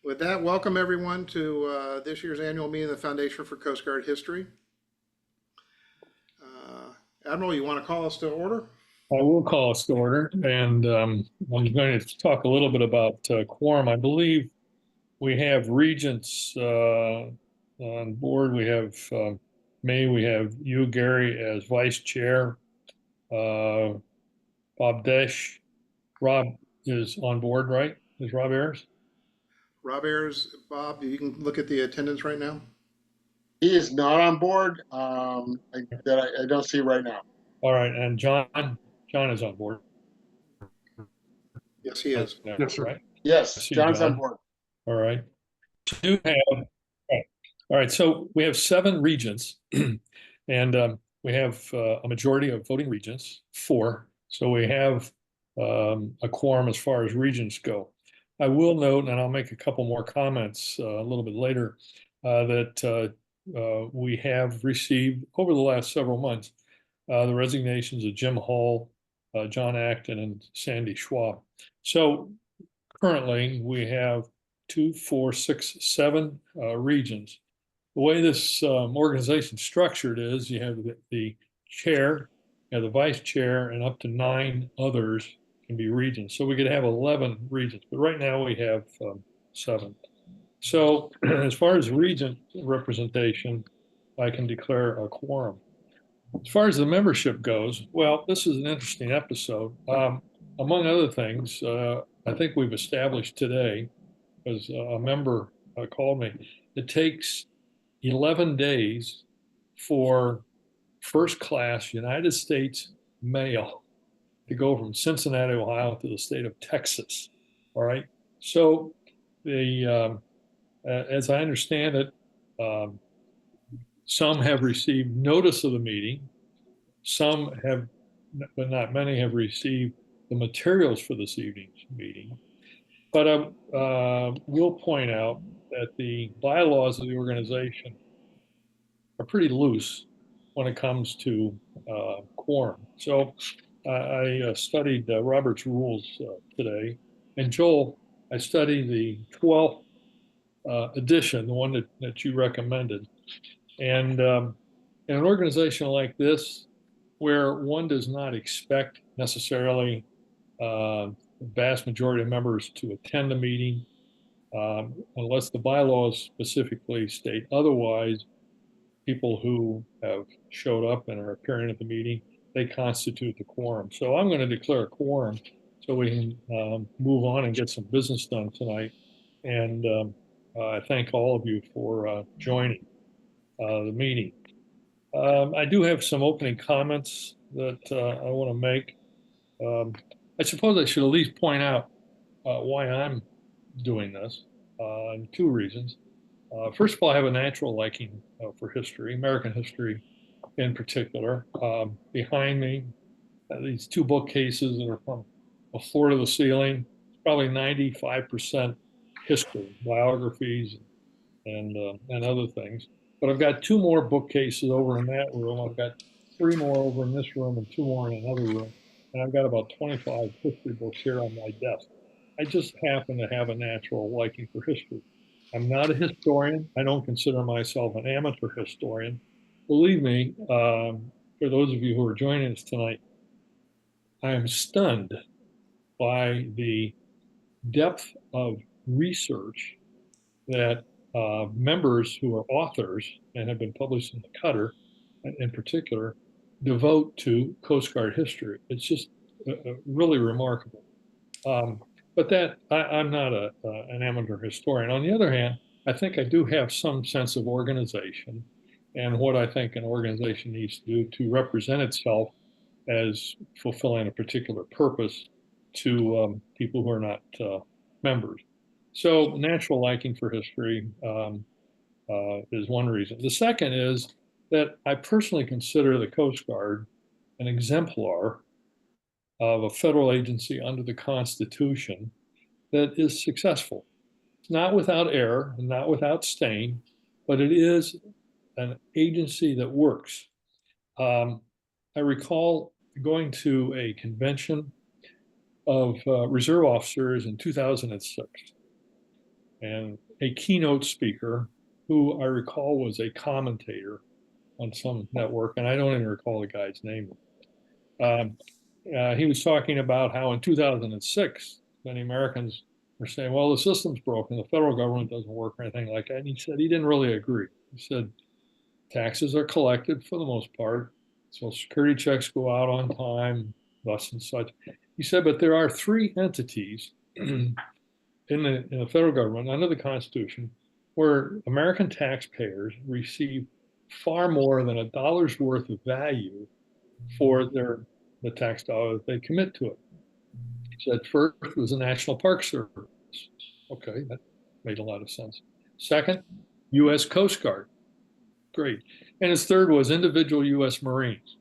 With that, welcome everyone to this year's annual meeting of the Foundation for Coast Guard History. Admiral, you want to call us to order? I will call us to order, and I'm going to talk a little bit about quorum. I believe we have regents on board. We have me, we have you, Gary, as vice chair, uh, Bob Desch. Rob is on board, right? Is Rob Ayers? Rob Ayers, Bob, you can look at the attendance right now. He is not on board that I don't see right now. All right, and John is on board. Yes, he is. Yes, sir. Right? I Yes, see John's on John. board. All right. Do have All right, so we have 7 regents, and we have a majority of voting regents, 4. So we have a quorum as far as regents go. I will note, and I'll make a couple more comments a little bit later, that we have received over the last several months the resignations of Jim Hall, John Acton, and Sandy Schwab. So currently we have 2, 4, 6, 7 regions. The way this organization is structured is you have the chair, you have the vice chair, and up to 9 others can be regions. So we could have 11 regions, but right now we have 7. So as far as regent representation, I can declare a quorum. As far as the membership goes, well, this is an interesting episode. Among other things, I think we've established today, as a member called me, it takes 11 days for first class United States mail to go from Cincinnati, Ohio to the state of Texas. All right. So as I understand it, um, some have received notice of the meeting. Some have, but not many, have received the materials for this evening's meeting. But I will point out that the bylaws of the organization are pretty loose when it comes to quorum. So I studied Robert's rules today. And Joel, I studied the 12th edition, the one that you recommended. And in an organization like this, where one does not expect necessarily the vast majority of members to attend the meeting, unless the bylaws specifically state otherwise, people who have showed up and are appearing at the meeting, they constitute the quorum. So I'm going to declare a quorum so we can move on and get some business done tonight. And I thank all of you for joining the meeting. I do have some opening comments that I want to make. I suppose I should at least point out why I'm doing this, and 2 reasons. First of all, I have a natural liking for history, American history in particular. Behind me, these 2 bookcases that are from a floor to the ceiling, probably 95% history, biographies, and other things. But I've got 2 more bookcases over in that room. I've got 3 more over in this room and 2 more in another room. And I've got about 25 history books here on my desk. I just happen to have a natural liking for history. I'm not a historian. I don't consider myself an amateur historian. Believe me, for those of you who are joining us tonight, I am stunned by the depth of research that members who are authors and have been published in the Cutter, in particular, devote to Coast Guard history. It's just really remarkable. But I'm not an amateur historian. On the other hand, I think I do have some sense of organization and what I think an organization needs to do to represent itself as fulfilling a particular purpose to people who are not members. So natural liking for history is one reason. The second is that I personally consider the Coast Guard an exemplar of a federal agency under the Constitution that is successful. It's not without error and not without stain, but it is an agency that works. I recall going to a convention of reserve officers in 2006. and a keynote speaker who I recall was a commentator on some network, and I don't even recall the guy's name. He was talking about how in 2006, many Americans were saying, well, the system's broken, the federal government doesn't work or anything like that. And he said he didn't really agree. He said taxes are collected for the most part, Social Security checks go out on time, thus and such. He said, but there are three entities in the federal government under the Constitution where American taxpayers receive far more than a dollar's worth of value for the tax dollar that they commit to it. He said first was the National Park Service. Okay, that made a lot of sense. Second, U.S. Coast Guard. Great. And his third was individual U.S. Marines.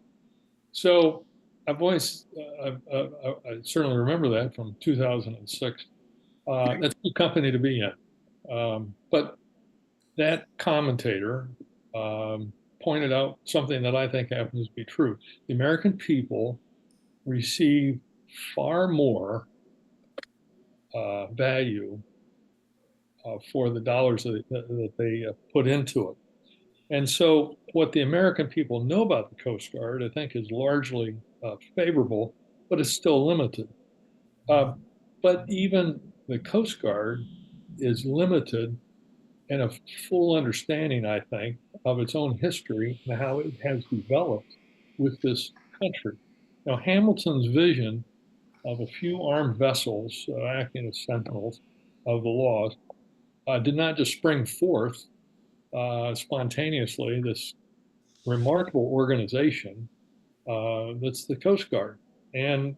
So I've always, I certainly remember that from 2006. That's a good company to be in. But that commentator pointed out something that I think happens to be true. The American people receive far more value for the dollars that they put into it. And so, what the American people know about the Coast Guard, I think, is largely favorable, but it's still limited. Uh, but even the Coast Guard is limited in a full understanding, I think, of its own history and how it has developed with this country. Now, Hamilton's vision of a few armed vessels acting as sentinels of the laws did not just spring forth spontaneously. This remarkable organization that's the Coast Guard, and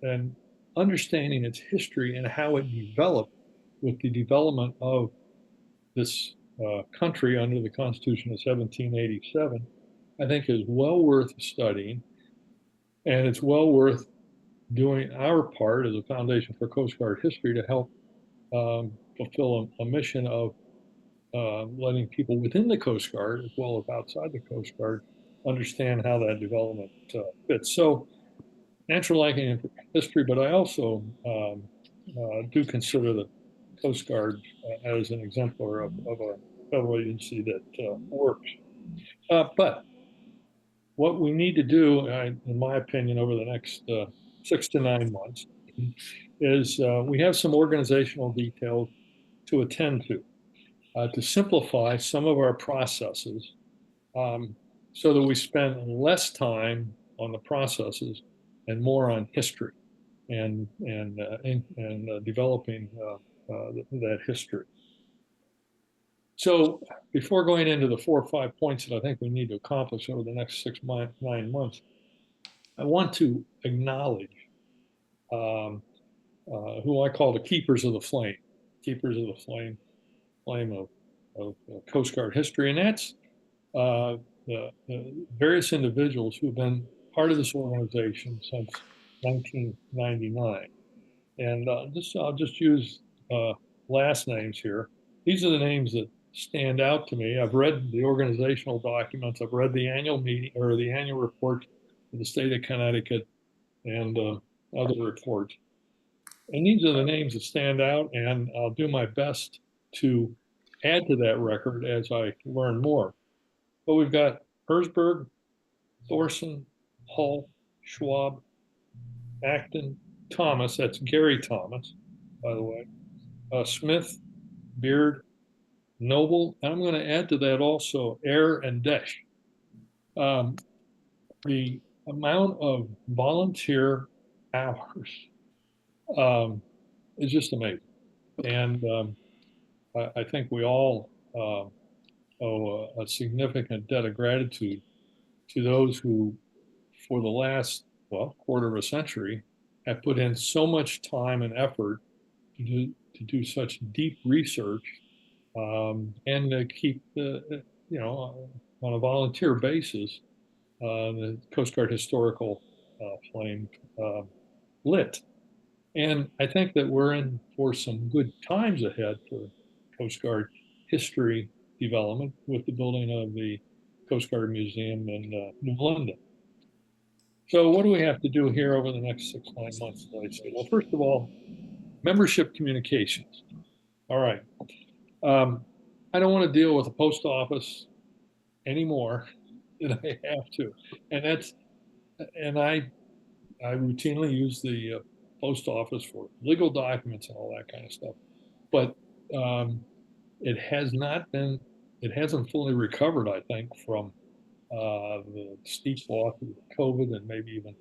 and understanding its history and how it developed with the development of this country under the Constitution of 1787, I think is well worth studying, and it's well worth doing our part as a Foundation for Coast Guard History to help fulfill a mission of letting people within the Coast Guard, as well as outside the Coast Guard, understand how that development fits. So, natural liking and history, but I also do consider the Coast Guard as an exemplar of a federal agency that works. But what we need to do, in my opinion, over the next 6 to 9 months, is we have some organizational details to attend to simplify some of our processes so that we spend less time on the processes and more on history and developing that history. So before going into the 4 or 5 points that I think we need to accomplish over the next 9 months, I want to acknowledge who I call the keepers of the keepers of the flame of Coast Guard history, and that's the various individuals who've been part of this organization since 1999. And I'll just use last names here. These are the names that stand out to me. I've read the organizational documents. I've read the annual meeting or the annual report for the state of Connecticut and other reports. And these are the names that stand out, and I'll do my best to add to that record as I learn more. But we've got Herzberg, Thorson, Hull, Schwab, Acton, Thomas, that's Gary Thomas, by the way, Smith, Beard, Noble, and I'm going to add to that also Air and Desch. The amount of volunteer hours is just amazing. And I think we all owe a significant debt of gratitude to those who, for the last, quarter of a century, have put in so much time and effort to do such deep research and to keep on a volunteer basis, the Coast Guard historical flame lit. And I think that we're in for some good times ahead for Coast Guard history development with the building of the Coast Guard Museum in New London. So what do we have to do here over the next 6, 9 months, as I say? Well, first of all, membership communications. All right. Um, I don't want to deal with the post office anymore than I have to. And that's, and I routinely use the post office for legal documents and all that kind of stuff. But um, it has not been, it hasn't fully recovered, I think, from the steep loss of COVID and maybe even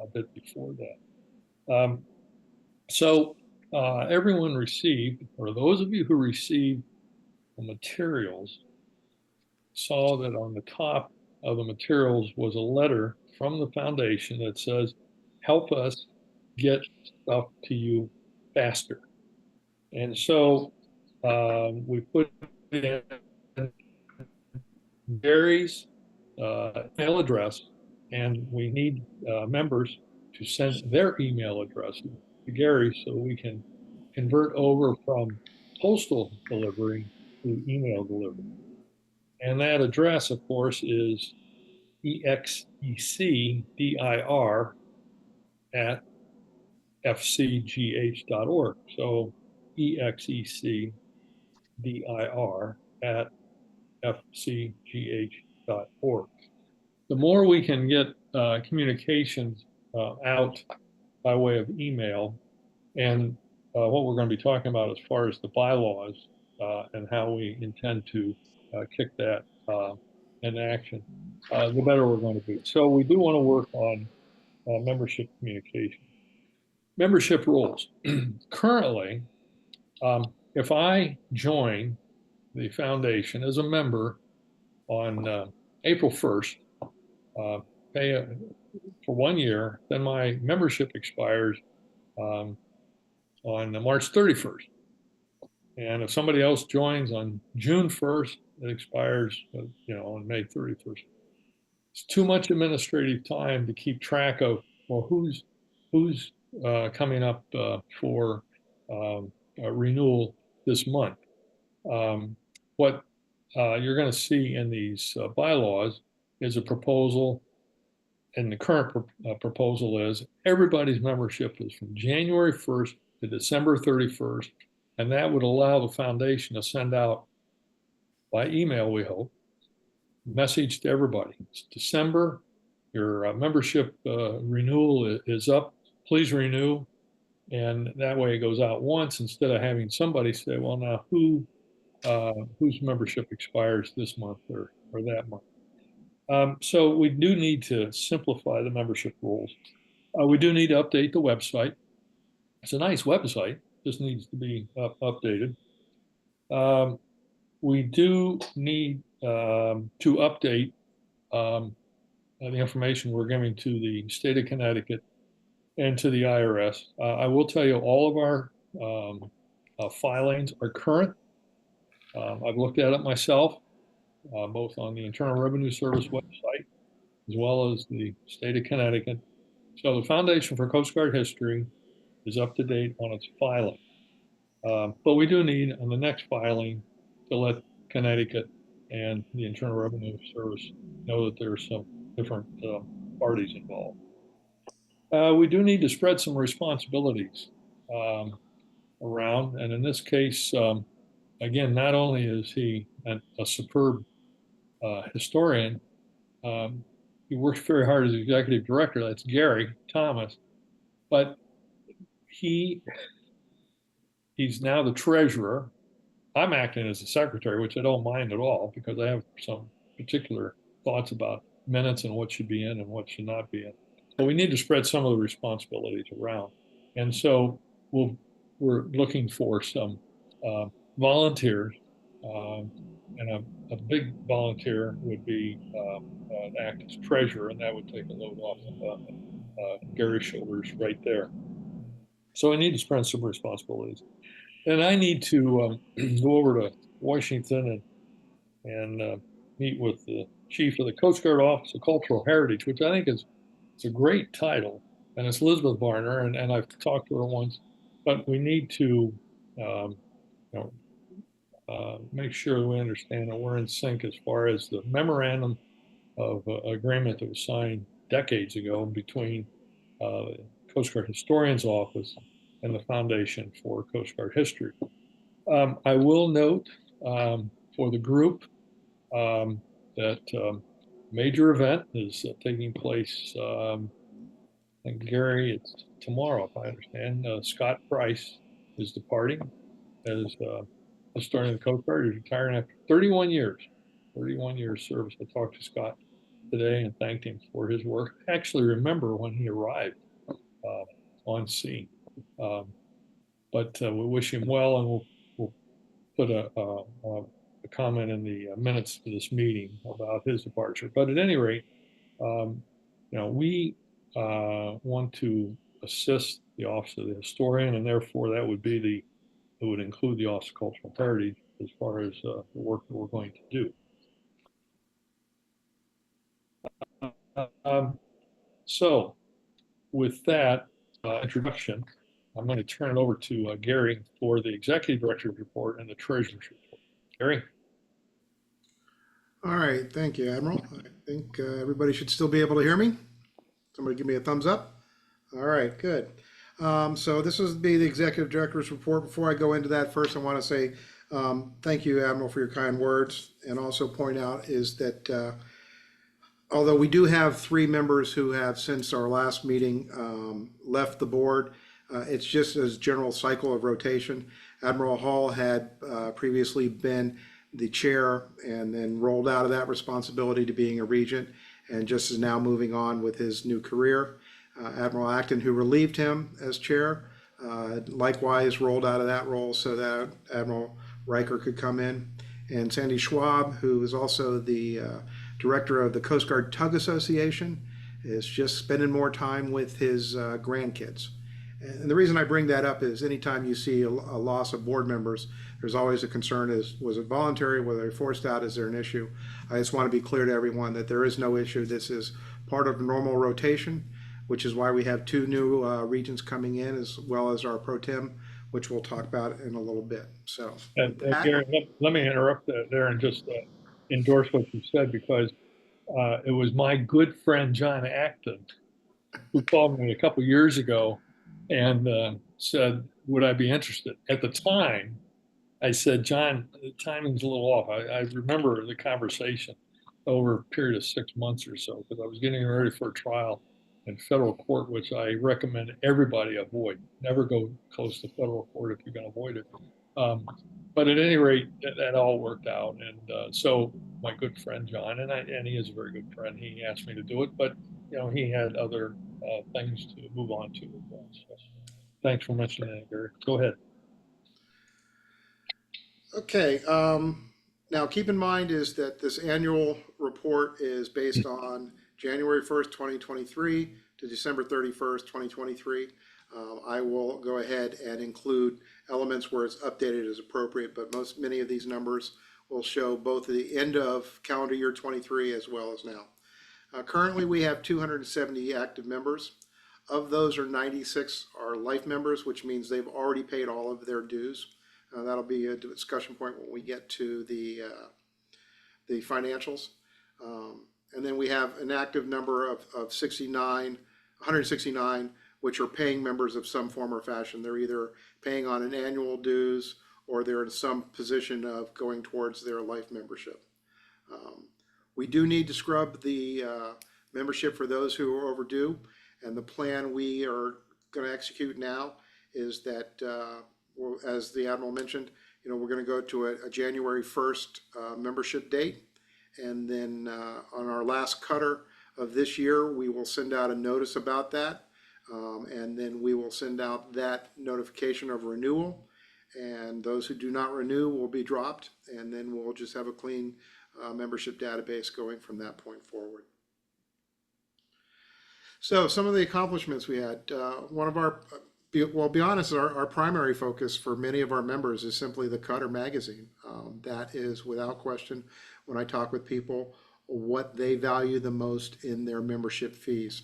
a bit before that. So everyone received, or those of you who received the materials, saw that on the top of the materials was a letter from the foundation that says, help us get stuff to you faster. And so we put in Gary's email address, and we need members to send their email addresses to Gary so we can convert over from postal delivery to email delivery. And that address, of course, is execdir at fcgh.org. So execdir at fcgh.org. The more we can get communications out by way of email, and what we're going to be talking about as far as the bylaws and how we intend to kick that in action, the better we're going to be. So we do want to work on membership communication. Membership rules. Currently, if I join the foundation as a member on April 1st, uh, pay for 1 year, then my membership expires um, on March 31st. And if somebody else joins on June 1st, it expires, on May 31st. It's too much administrative time to keep track of, well, who's coming up for renewal this month. What you're going to see in these bylaws is a proposal, and the current proposal is everybody's membership is from January 1st to December 31st, and that would allow the foundation to send out by email, we hope, message to everybody. It's December, your membership renewal is up. Please renew. And that way it goes out once instead of having somebody say, well, now whose membership expires this month or that month. So we do need to simplify the membership rules. We do need to update the website. It's a nice website, just needs to be updated. We do need to update the information we're giving to the state of Connecticut and to the IRS. I will tell you all of our filings are current. I've looked at it myself, both on the Internal Revenue Service website as well as the state of Connecticut. So the Foundation for Coast Guard History is up to date on its filing. But we do need on the next filing to let Connecticut and the Internal Revenue Service know that there's some different parties involved. We do need to spread some responsibilities around. And in this case, again, not only is he a superb historian, he works very hard as executive director. That's Gary Thomas. But he's now the treasurer. I'm acting as the secretary, which I don't mind at all because I have some particular thoughts about minutes and what should be in and what should not be in. But we need to spread some of the responsibilities around. And so we're looking for some volunteers. And a big volunteer would be an act as treasurer, and that would take a load off Gary's shoulders right there. So I need to spread some responsibilities. And I need to go over to Washington and meet with the chief of the Coast Guard Office of Cultural Heritage, which I think it's a great title. And it's Elizabeth Varner, and I've talked to her once. But we need to um, make sure we understand that we're in sync as far as the memorandum of agreement that was signed decades ago between the Coast Guard Historian's Office and the Foundation for Coast Guard History. I will note for the group that major event is taking place. I think Gary, it's tomorrow, if I understand. Scott Price is departing as starting the Coast Guard. He's retiring after 31 years. 31 years service. I talked to Scott today and thanked him for his work. I actually remember when he arrived on scene. Um, but we wish him well, and we'll put a comment in the minutes to this meeting about his departure. But at any rate, we want to assist the Office of the Historian, and therefore that would be it would include the Office of Cultural Heritage as far as the work that we're going to do. So with that introduction, I'm going to turn it over to Gary for the Executive Director's report and the Treasurer's report. Gary? All right, thank you, Admiral. I think everybody should still be able to hear me. Somebody give me a thumbs up. All right, good. So this will be the Executive Director's report. Before I go into that, first I want to say thank you, Admiral, for your kind words, and also point out is that although we do have 3 members who have since our last meeting left the board, it's just as general cycle of rotation. Admiral Hall had previously been the chair and then rolled out of that responsibility to being a regent, and just is now moving on with his new career. Admiral Acton, who relieved him as chair, likewise rolled out of that role so that Admiral Riker could come in. And Sandy Schwab, who is also the director of the Coast Guard Tug Association, is just spending more time with his grandkids. And the reason I bring that up is anytime you see a loss of board members, there's always a concern was it voluntary, were they forced out, is there an issue? I just want to be clear to everyone that there is no issue. This is part of normal rotation, which is why we have 2 new regents coming in, as well as our pro tem, which we'll talk about in a little bit. So, Gary, let me interrupt there and just endorse what you said, because it was my good friend John Acton who called me a couple years ago and said, would I be interested? At the time, I said, John, the timing's a little off. I remember the conversation over a period of 6 months or so, because I was getting ready for a trial in federal court, which I recommend everybody avoid. Never go close to federal court if you're going to avoid it. But at any rate, that all worked out. And so my good friend John, and he is a very good friend, he asked me to do it, but he had other things to move on to as well. So thanks for mentioning that, Gary. Go ahead. okay. Now keep in mind is that this annual report is based on January 1st, 2023 to December 31st, 2023. I will go ahead and include elements where it's updated as appropriate, but many of these numbers will show both the end of calendar year 23 as well as now. Currently, we have 270 active members. Of those, 96 are life members, which means they've already paid all of their dues. That'll be a discussion point when we get to the financials. And then we have an active number of 169, which are paying members of some form or fashion. They're either paying on an annual dues or they're in some position of going towards their life membership. We do need to scrub the membership for those who are overdue. And the plan we are going to execute now is that, as the Admiral mentioned, we're going to go to a January 1st membership date. And then on our last cutter of this year, we will send out a notice about that. And then we will send out that notification of renewal. And those who do not renew will be dropped. And then we'll just have a clean membership database going from that point forward. So some of the accomplishments we had, one of our, well, be honest, our primary focus for many of our members is simply the Cutter magazine. That is without question, when I talk with people, what they value the most in their membership fees.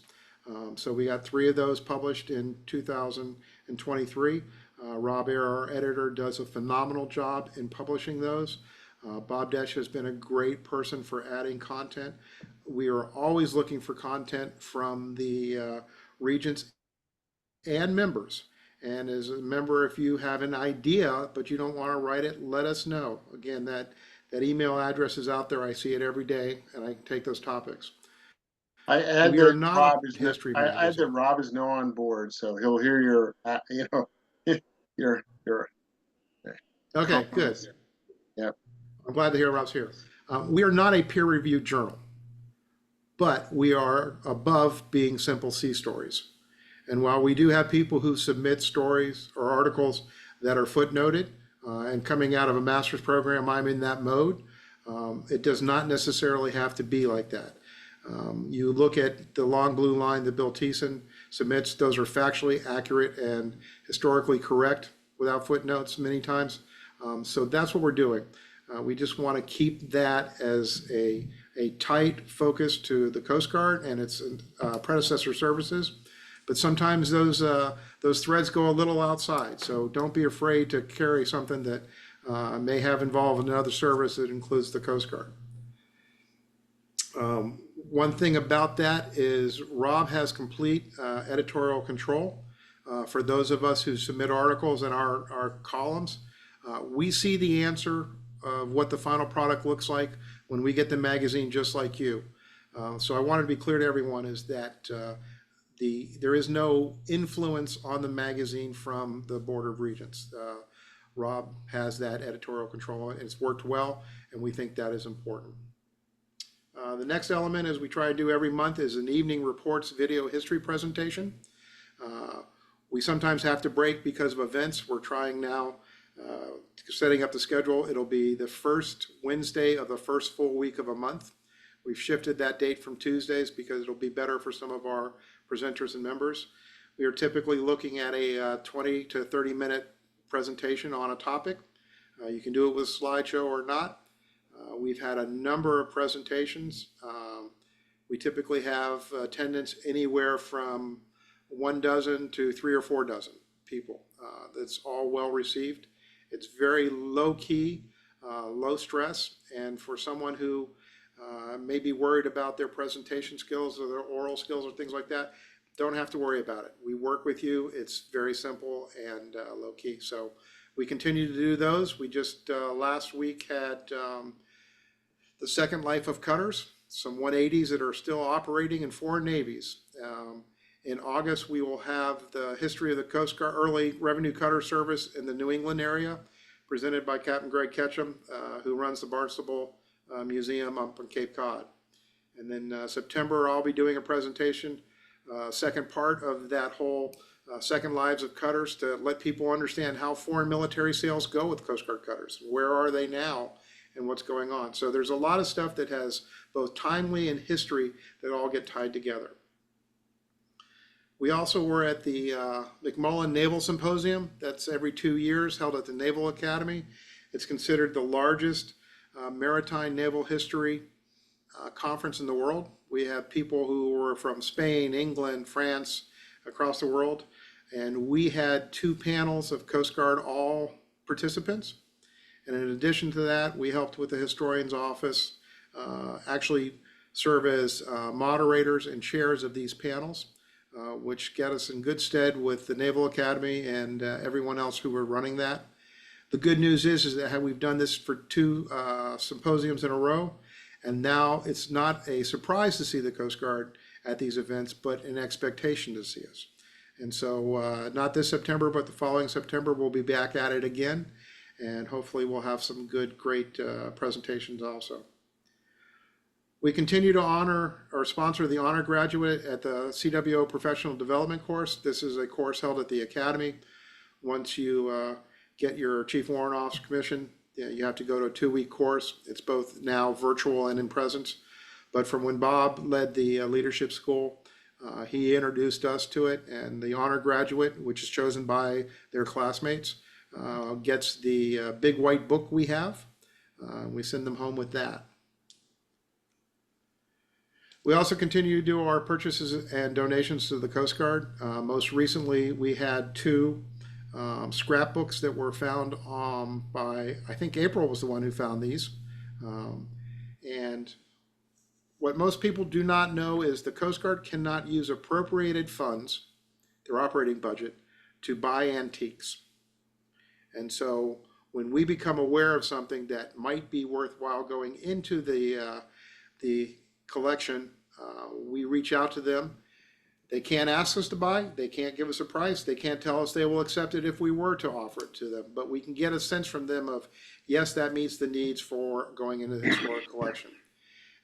So we got 3 of those published in 2023. Rob Ayer, our editor, does a phenomenal job in publishing those. Bob Desch has been a great person for adding content. We are always looking for content from the regents and members. And as a member, if you have an idea, but you don't want to write it, let us know. Again, that email address is out there. I see it every day, and I can take those topics. I add We are that not a Rob is no, history I add that magazine. Rob is no on board, so he'll hear your, your Okay, good. comments. Yeah. I'm glad to hear Rob's here. We are not a peer-reviewed journal, but we are above being simple C stories. And while we do have people who submit stories or articles that are footnoted and coming out of a master's program, I'm in that mode. It does not necessarily have to be like that. You look at the long blue line that Bill Thiessen submits, those are factually accurate and historically correct without footnotes many times. So that's what we're doing. We just want to keep that as a tight focus to the Coast Guard and its predecessor services. But sometimes those threads go a little outside. So don't be afraid to carry something that may have involved another service that includes the Coast Guard. One thing about that is Rob has complete editorial control. For those of us who submit articles in our columns, we see the answer of what the final product looks like when we get the magazine, just like you. So I wanted to be clear to everyone is that there is no influence on the magazine from the Board of Regents. Rob has that editorial control, and it's worked well, and we think that is important. The next element, as we try to do every month, is an evening reports video history presentation. We sometimes have to break because of events. We're trying now, setting up the schedule. It'll be the first Wednesday of the first full week of a month. We've shifted that date from Tuesdays because it'll be better for some of our presenters and members. We are typically looking at a 20 to 30 minute presentation on a topic. You can do it with a slideshow or not. We've had a number of presentations. We typically have attendance anywhere from 1 dozen to 3 or 4 dozen people. That's all well received. It's very low key, low stress, and for someone who may be worried about their presentation skills or their oral skills or things like that, don't have to worry about it. We work with you. It's very simple and low key. So we continue to do those. We just last week had the second life of cutters, some 180s that are still operating in foreign navies. In August, we will have the history of the Coast Guard early revenue cutter service in the New England area, presented by Captain Greg Ketchum, who runs the Barnstable Museum up on Cape Cod. And then September, I'll be doing a presentation, second part of that whole Second Lives of Cutters, to let people understand how foreign military sales go with Coast Guard cutters. Where are they now and what's going on? So there's a lot of stuff that has both timely and history that all get tied together. We also were at the McMullen Naval Symposium. That's every 2 years, held at the Naval Academy. It's considered the largest maritime naval history conference in the world. We have people who were from Spain, England, France, across the world. And we had 2 panels of Coast Guard all participants. And in addition to that, we helped with the historian's office actually serve as moderators and chairs of these panels, which get us in good stead with the Naval Academy and everyone else who were running that. The good news is that we've done this for 2 symposiums in a row, and now it's not a surprise to see the Coast Guard at these events, but an expectation to see us. And so not this September, but the following September, we'll be back at it again, and hopefully we'll have some good, great presentations also. We continue to honor or sponsor the honor graduate at the CWO Professional Development course. This is a course held at the Academy. Once you get your Chief Warrant Officer commission, you have to go to a 2-week course. It's both now virtual and in presence. But from when Bob led the leadership school, he introduced us to it, and the honor graduate, which is chosen by their classmates, gets the big white book we have. We send them home with that. We also continue to do our purchases and donations to the Coast Guard. Most recently, we had 2 scrapbooks that were found by, I think April was the one who found these. And what most people do not know is the Coast Guard cannot use appropriated funds, their operating budget, to buy antiques. And so when we become aware of something that might be worthwhile going into the collection, we reach out to them. They can't ask us to buy, they can't give us a price, they can't tell us they will accept it if we were to offer it to them, but we can get a sense from them of, yes, that meets the needs for going into the historic collection.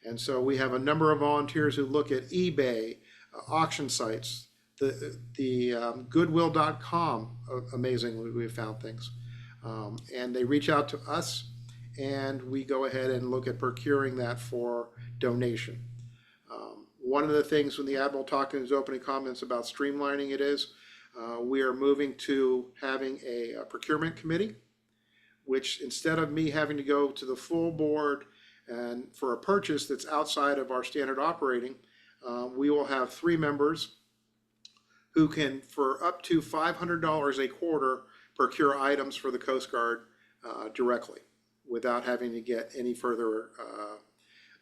And so we have a number of volunteers who look at eBay, auction sites, the Goodwill.com, amazingly, we've found things. And they reach out to us, and we go ahead and look at procuring that for donation. One of the things when the Admiral talked in his opening comments about streamlining it is, we are moving to having a procurement committee, which instead of me having to go to the full board and for a purchase that's outside of our standard operating, we will have 3 members who can, for up to $500 a quarter, procure items for the Coast Guard directly without having to get any further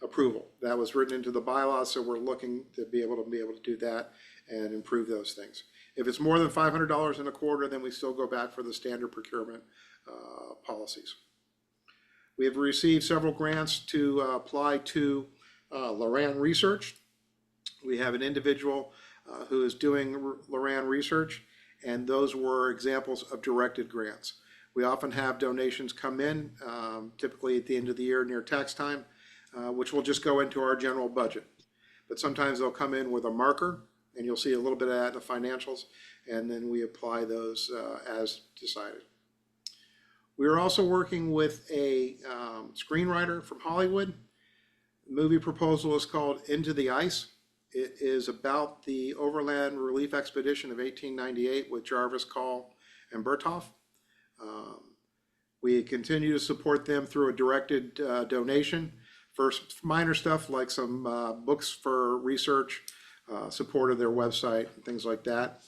approval. That was written into the bylaws, so we're looking to be able to do that and improve those things. If it's more than $500 in a quarter, then we still go back for the standard procurement policies. We have received several grants to apply to Loran research. We have an individual who is doing Loran research, and those were examples of directed grants. We often have donations come in, typically at the end of the year near tax time, which will just go into our general budget. But sometimes they'll come in with a marker, and you'll see a little bit of that in the financials, and then we apply those as decided. We are also working with a screenwriter from Hollywood. The movie proposal is called Into the Ice. It is about the overland relief expedition of 1898 with Jarvis, Call, and Berthoff. We continue to support them through a directed donation for minor stuff like some books for research, support of their website, and things like that.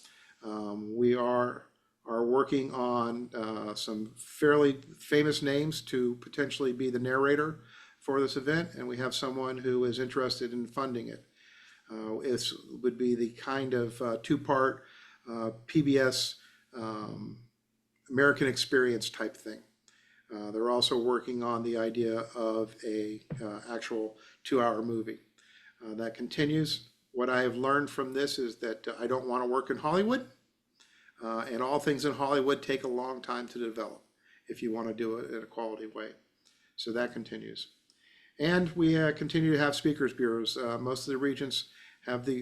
We are working on some fairly famous names to potentially be the narrator for this event, and we have someone who is interested in funding it. It would be the kind of 2-part PBS American Experience type thing. They're also working on the idea of a actual 2-hour movie. That continues. What I have learned from this is that I don't want to work in Hollywood, and all things in Hollywood take a long time to develop if you want to do it in a quality way. So that continues. And we continue to have speakers bureaus. Most of the regents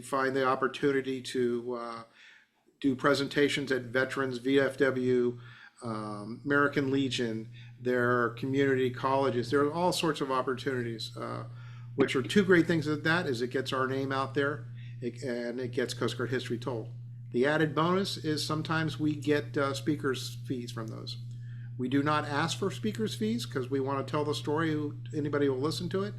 find the opportunity to do presentations at Veterans, VFW, American Legion, their community colleges. There are all sorts of opportunities, which are 2 great things of that is it gets our name out there and it gets Coast Guard history told. The added bonus is sometimes we get speakers fees from those. We do not ask for speakers fees because we want to tell the story, anybody will listen to it,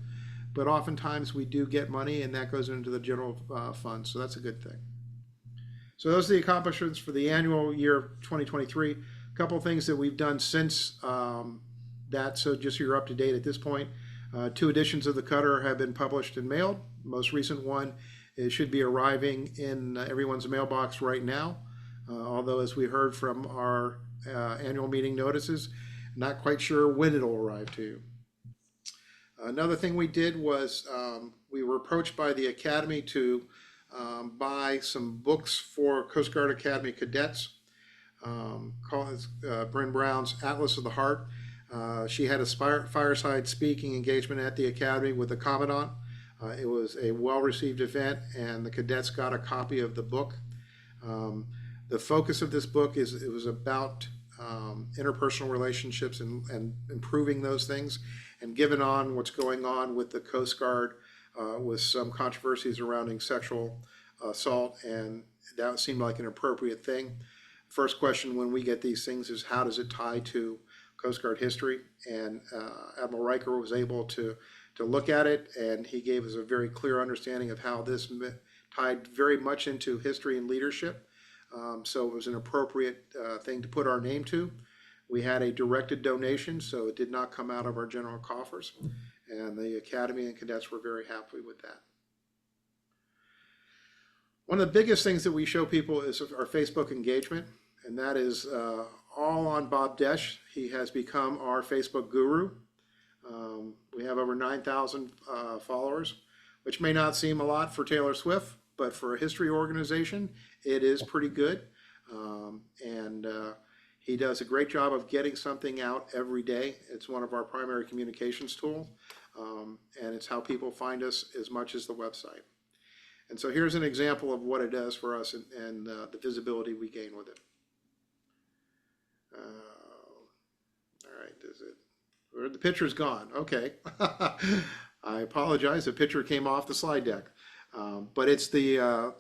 but oftentimes we do get money and that goes into the general fund, so that's a good thing. So those are the accomplishments for the annual year of 2023. A couple of things that we've done since that, so just so you're up to date at this point. 2 editions of the Cutter have been published and mailed. Most recent one should be arriving in everyone's mailbox right now, although as we heard from our annual meeting notices, not quite sure when it'll arrive to you. Another thing we did was we were approached by the Academy to buy some books for Coast Guard Academy cadets. Bryn Brown's Atlas of the Heart. She had a fireside speaking engagement at the Academy with the Commandant. It was a well-received event, and the cadets got a copy of the book. The focus of this book is it was about interpersonal relationships and improving those things. And given on what's going on with the Coast Guard, with some controversies surrounding sexual assault, and that seemed like an appropriate thing. First question when we get these things is how does it tie to Coast Guard history? And Admiral Riker was able to look at it, and he gave us a very clear understanding of how this tied very much into history and leadership. So it was an appropriate thing to put our name to. We had a directed donation, so it did not come out of our general coffers. And the Academy and cadets were very happy with that. One of the biggest things that we show people is our Facebook engagement. and that is all on Bob Desch. He has become our Facebook guru. We have over 9,000 followers, which may not seem a lot for Taylor Swift, but for a history organization, it is pretty good. And he does a great job of getting something out every day. It's one of our primary communications tools, and it's how people find us as much as the website. And so here's an example of what it does for us and the visibility we gain with it. All right, is it? Or the picture's gone. Okay. I apologize. The picture came off the slide deck. But it's a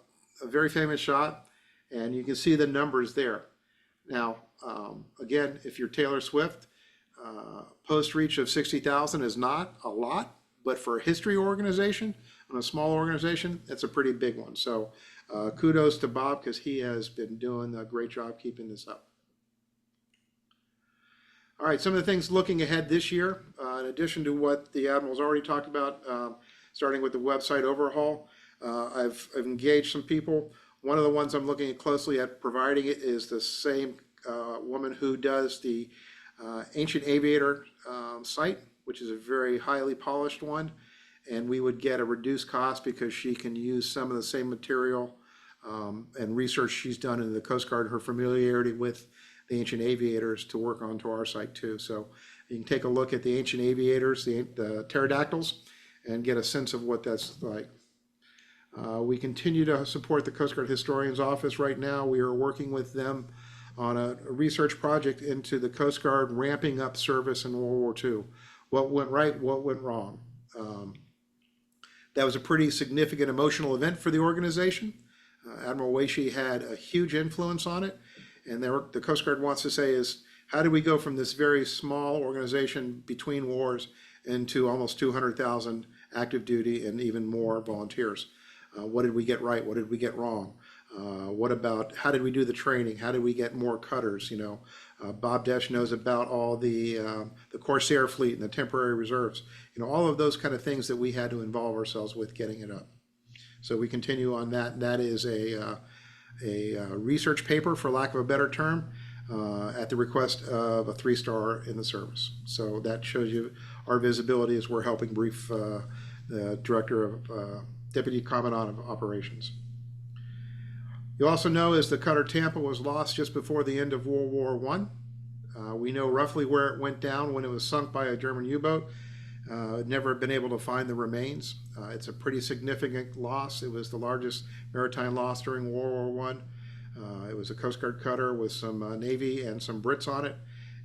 very famous shot, and you can see the numbers there. Now, again, if you're Taylor Swift, post reach of 60,000 is not a lot, but for a history organization, on a small organization, that's a pretty big one. So kudos to Bob, because he has been doing a great job keeping this up. All right, some of the things looking ahead this year, in addition to what the Admiral's already talked about, starting with the website overhaul, I've engaged some people. One of the ones I'm looking closely at providing it is the same woman who does the Ancient Aviator site, which is a very highly polished one. And we would get a reduced cost because she can use some of the same material and research she's done in the Coast Guard, her familiarity with the Ancient Aviators to work onto our site too. So you can take a look at the Ancient Aviators, the pterodactyls, and get a sense of what that's like. We continue to support the Coast Guard Historian's Office right now. We are working with them on a research project into the Coast Guard ramping up service in World War II. What went right, what went wrong. That was a pretty significant emotional event for the organization. Admiral Weishi had a huge influence on it. And the Coast Guard wants to say is, how do we go from this very small organization between wars into almost 200,000 active duty and even more volunteers? What did we get right? What did we get wrong? What about, how did we do the training? How did we get more cutters? You know, Bob Desch knows about all the Corsair fleet and the temporary reserves. You know, all of those kind of things that we had to involve ourselves with getting it up. So we continue on that. That is a research paper, for lack of a better term, at the request of a 3-star in the service. So that shows you our visibility as we're helping brief the Director of Deputy Commandant of Operations. You also know as the cutter Tampa was lost just before the end of World War I. We know roughly where it went down when it was sunk by a German U-boat. Never been able to find the remains. It's a pretty significant loss. It was the largest maritime loss during World War I. It was a Coast Guard cutter with some Navy and some Brits on it.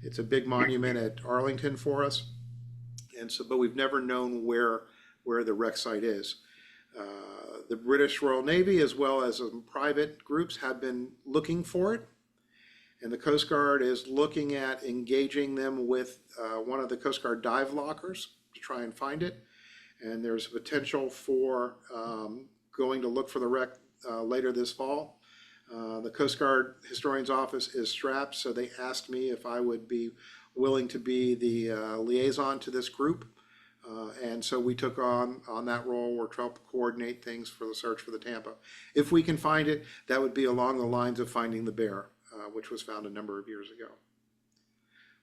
It's a big monument at Arlington for us. And so, but we've never known where the wreck site is. The British Royal Navy, as well as some private groups, have been looking for it. And the Coast Guard is looking at engaging them with one of the Coast Guard dive lockers to try and find it. And there's potential for going to look for the wreck later this fall. The Coast Guard Historian's Office is strapped, so they asked me if I would be willing to be the liaison to this group. And so we took on that role. We're trying to coordinate things for the search for the Tampa. If we can find it, that would be along the lines of finding the bear, which was found a number of years ago.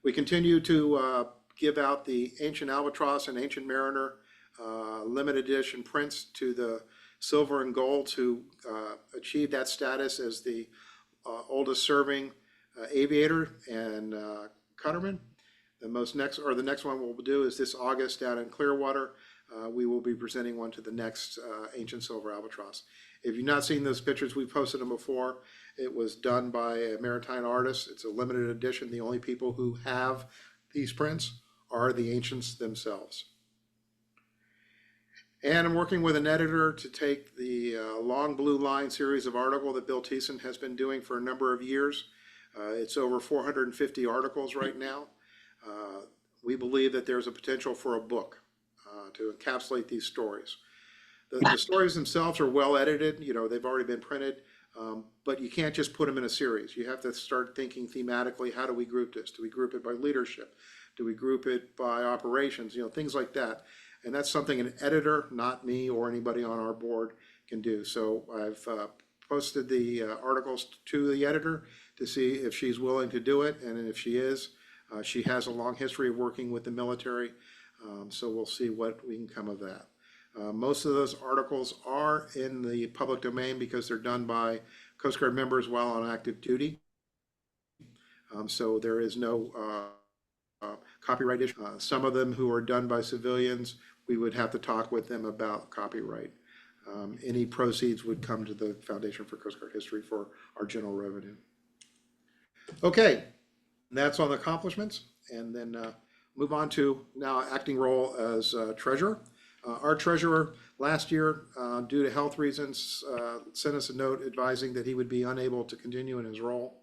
We continue to give out the Ancient Albatross and Ancient Mariner limited edition prints to the silver and gold to achieve that status as the oldest serving aviator and cutterman. The next one we'll do is this August down in Clearwater. We will be presenting one to the next Ancient Silver Albatross. If you've not seen those pictures, we've posted them before. It was done by a maritime artist. It's a limited edition. The only people who have these prints are the ancients themselves. And I'm working with an editor to take the Long Blue Line series of article that Bill Thiessen has been doing for a number of years. It's over 450 articles right now. We believe that there's a potential for a book to encapsulate these stories. The stories themselves are well edited. You know, they've already been printed, but you can't just put them in a series. You have to start thinking thematically. How do we group this? Do we group it by leadership? Do we group it by operations? You know, things like that. And that's something an editor, not me or anybody on our board, can do. So I've posted the articles to the editor to see if she's willing to do it, and if she is, she has a long history of working with the military, so we'll see what we can come of that. Most of those articles are in the public domain because they're done by Coast Guard members while on active duty. So there is no copyright issue. Some of them who are done by civilians, we would have to talk with them about copyright. Any proceeds would come to the Foundation for Coast Guard History for our general revenue. Okay, that's on the accomplishments, and then move on to now acting role as treasurer. Our treasurer last year, due to health reasons, sent us a note advising that he would be unable to continue in his role.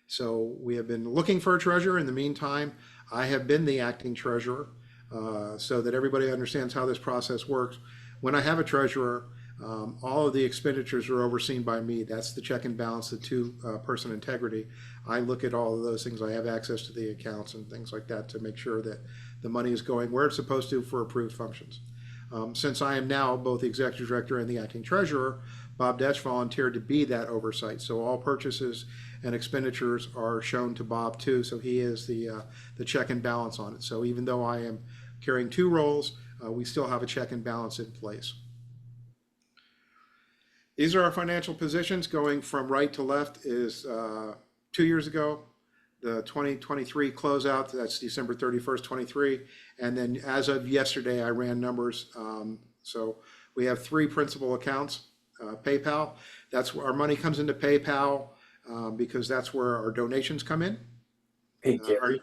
So we have been looking for a treasurer. In the meantime, I have been the acting treasurer, so that everybody understands how this process works. When I have a treasurer, all of the expenditures are overseen by me. That's the check and balance, the two-person integrity. I look at all of those things. I have access to the accounts and things like that to make sure that the money is going where it's supposed to for approved functions. Since I am now both the executive director and the acting treasurer, Bob Detch volunteered to be that oversight. So all purchases and expenditures are shown to Bob too. So he is the check and balance on it. So even though I am carrying two roles, we still have a check and balance in place. These are our financial positions going from right to left is 2 years ago. The 2023 closeout, that's December 31st, 23. And then as of yesterday, I ran numbers. So we have three principal accounts. PayPal, that's where our money comes into PayPal because that's where our donations come in. Hey, Gary,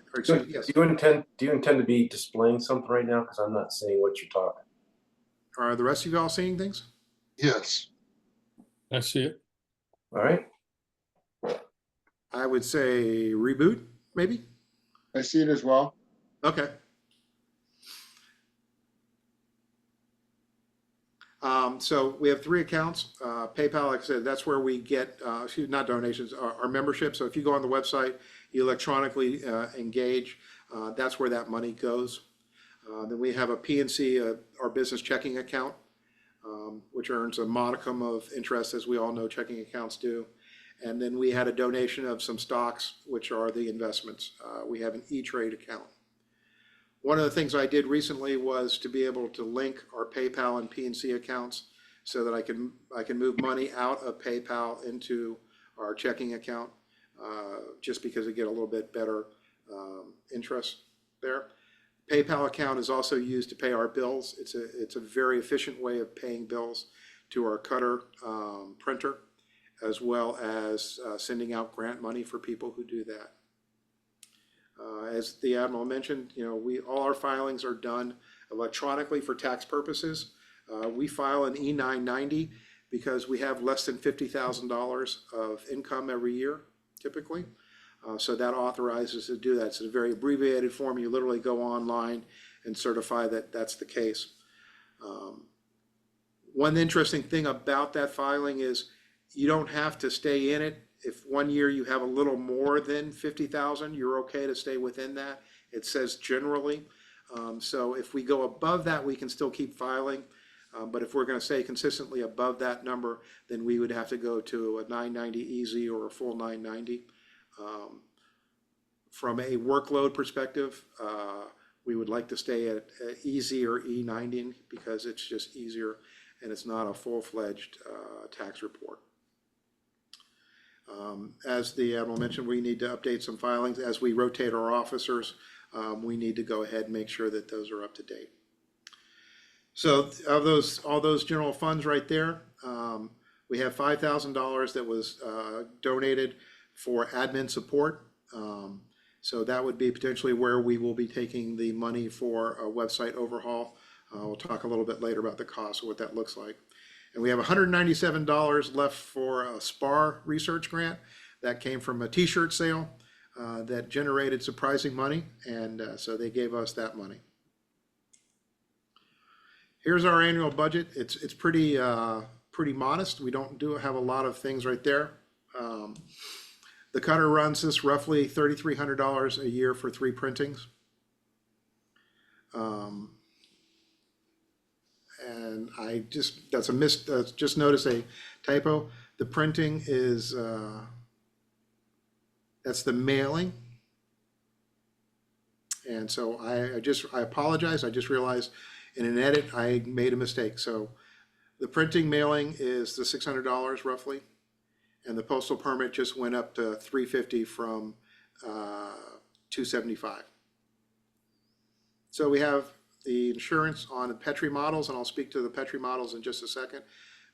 yes. do you intend to be displaying something right now? Because I'm not seeing what you're talking. Are the rest of you all seeing things? Yes. I see it. All right. I would say reboot, maybe. I see it as well. Okay. So we have three accounts. PayPal, like I said, that's where we get, not donations, our membership. So if you go on the website, you electronically engage. That's where that money goes. Then we have a PNC, our business checking account, which earns a modicum of interest, as we all know checking accounts do. And then we had a donation of some stocks, which are the investments. We have an E-Trade account. One of the things I did recently was to be able to link our PayPal and PNC accounts so that I can move money out of PayPal into our checking account, just because we get a little bit better interest there. PayPal account is also used to pay our bills. It's a very efficient way of paying bills to our cutter printer, as well as sending out grant money for people who do that. As the Admiral mentioned, all our filings are done electronically for tax purposes. We file an E990 because we have less than $50,000 of income every year, typically. So that authorizes to do that. It's a very abbreviated form. You literally go online and certify that that's the case. One interesting thing about that filing is you don't have to stay in it. If 1 year you have a little more than 50,000, you're okay to stay within that. It says generally. So if we go above that, we can still keep filing. But if we're going to stay consistently above that number, then we would have to go to a 990 easy or a full 990. From a workload perspective, we would like to stay at easy or E90 because it's just easier and it's not a full-fledged tax report. As the Admiral mentioned, we need to update some filings. As we rotate our officers, we need to go ahead and make sure that those are up to date. So of all those general funds right there, we have $5,000 that was donated for admin support. So that would be potentially where we will be taking the money for a website overhaul. We'll talk a little bit later about the cost of what that looks like. And we have $197 left for a SPAR research grant that came from a t-shirt sale that generated surprising money. And so they gave us that money. Here's our annual budget. It's pretty modest. We don't have a lot of things right there. The cutter runs us roughly $3,300 a year for 3 printings. And I just noticed a typo. The printing is That's the mailing. And so I apologize. I just realized in an edit, I made a mistake. So the printing mailing is the $600 roughly. And the postal permit just went up to $350 from $275. So we have the insurance on the Petri models, and I'll speak to the Petri models in just a second.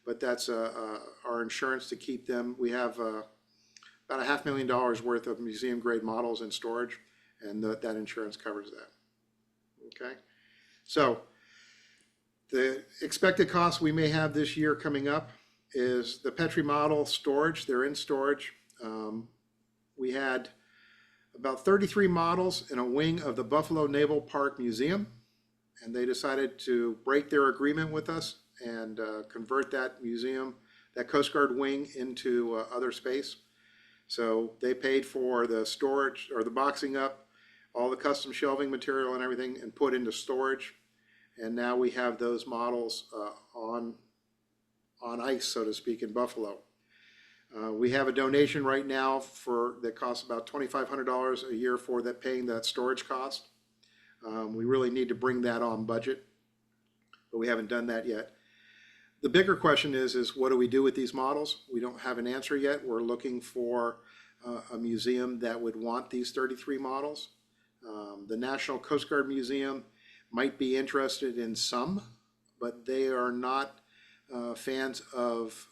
But that's our insurance to keep them. We have about $500,000 worth of museum grade models in storage, and that insurance covers that. Okay, so the expected costs we may have this year coming up is the Petri model storage. They're in storage. We had about 33 models in a wing of the Buffalo Naval Park Museum, and they decided to break their agreement with us and convert that museum, that Coast Guard wing, into other space. So they paid for the storage or the boxing up, all the custom shelving material and everything, and put into storage. And now we have those models on ice, so to speak, in Buffalo. We have a donation right now that costs about $2,500 a year for that, paying that storage cost. We really need to bring that on budget, but we haven't done that yet. The bigger question is what do we do with these models? We don't have an answer yet. We're looking for a museum that would want these 33 models. The National Coast Guard Museum might be interested in some, but they are not fans of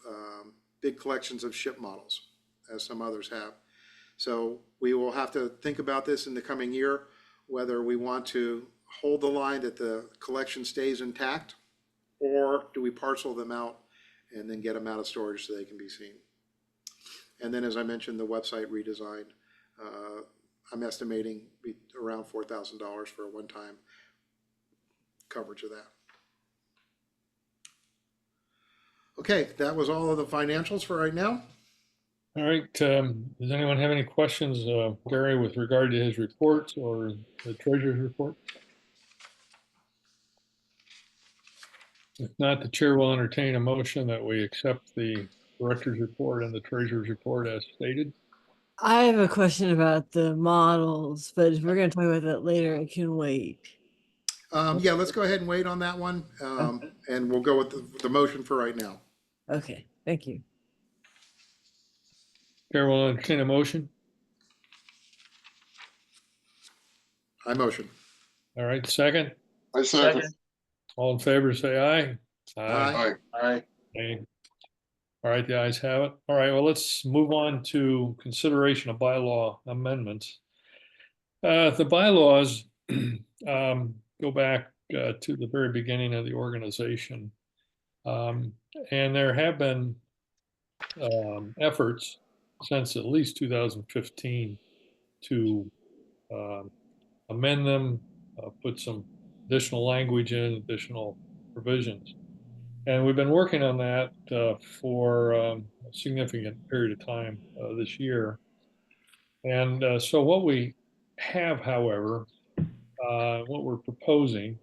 big collections of ship models, as some others have. So we will have to think about this in the coming year, whether we want to hold the line that the collection stays intact, or do we parcel them out and then get them out of storage so they can be seen. And then, as I mentioned, the website redesign, I'm estimating around $4,000 for a one-time coverage of that. Okay, that was all of the financials for right now. All right. Does anyone have any questions, Gary, with regard to his reports or the treasurer's report? If not, the chair will entertain a motion that we accept the director's report and the treasurer's report as stated. I have a question about the models, but if we're going to talk about that later, it can wait. Yeah, let's go ahead and wait on that one, and we'll go with the motion for right now. Okay, thank you. Chair will entertain a motion. I motion. All right, second. I second. All in favor, say aye. Aye. Aye. Aye. All right, the ayes have it. All right, well, let's move on to consideration of bylaw amendments. The bylaws go back to the very beginning of the organization. And there have been efforts since at least 2015 to amend them, put some additional language in, additional provisions. And we've been working on that for a significant period of time this year. And so what we have, however, what we're proposing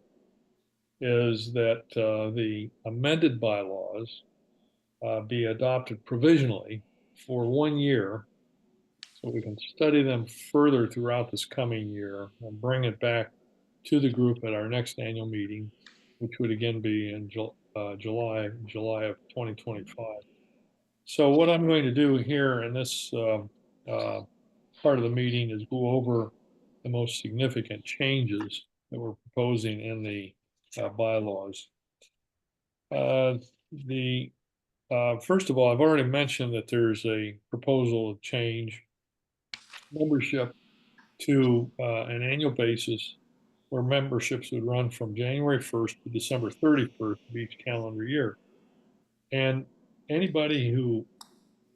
is that the amended bylaws be adopted provisionally for 1 year, so we can study them further throughout this coming year and bring it back to the group at our next annual meeting, which would again be in July of 2025. So what I'm going to do here in this part of the meeting is go over the most significant changes that we're proposing in the bylaws. First of all, I've already mentioned that there's a proposal to change membership to an annual basis where memberships would run from January 1st to December 31st of each calendar year. And anybody who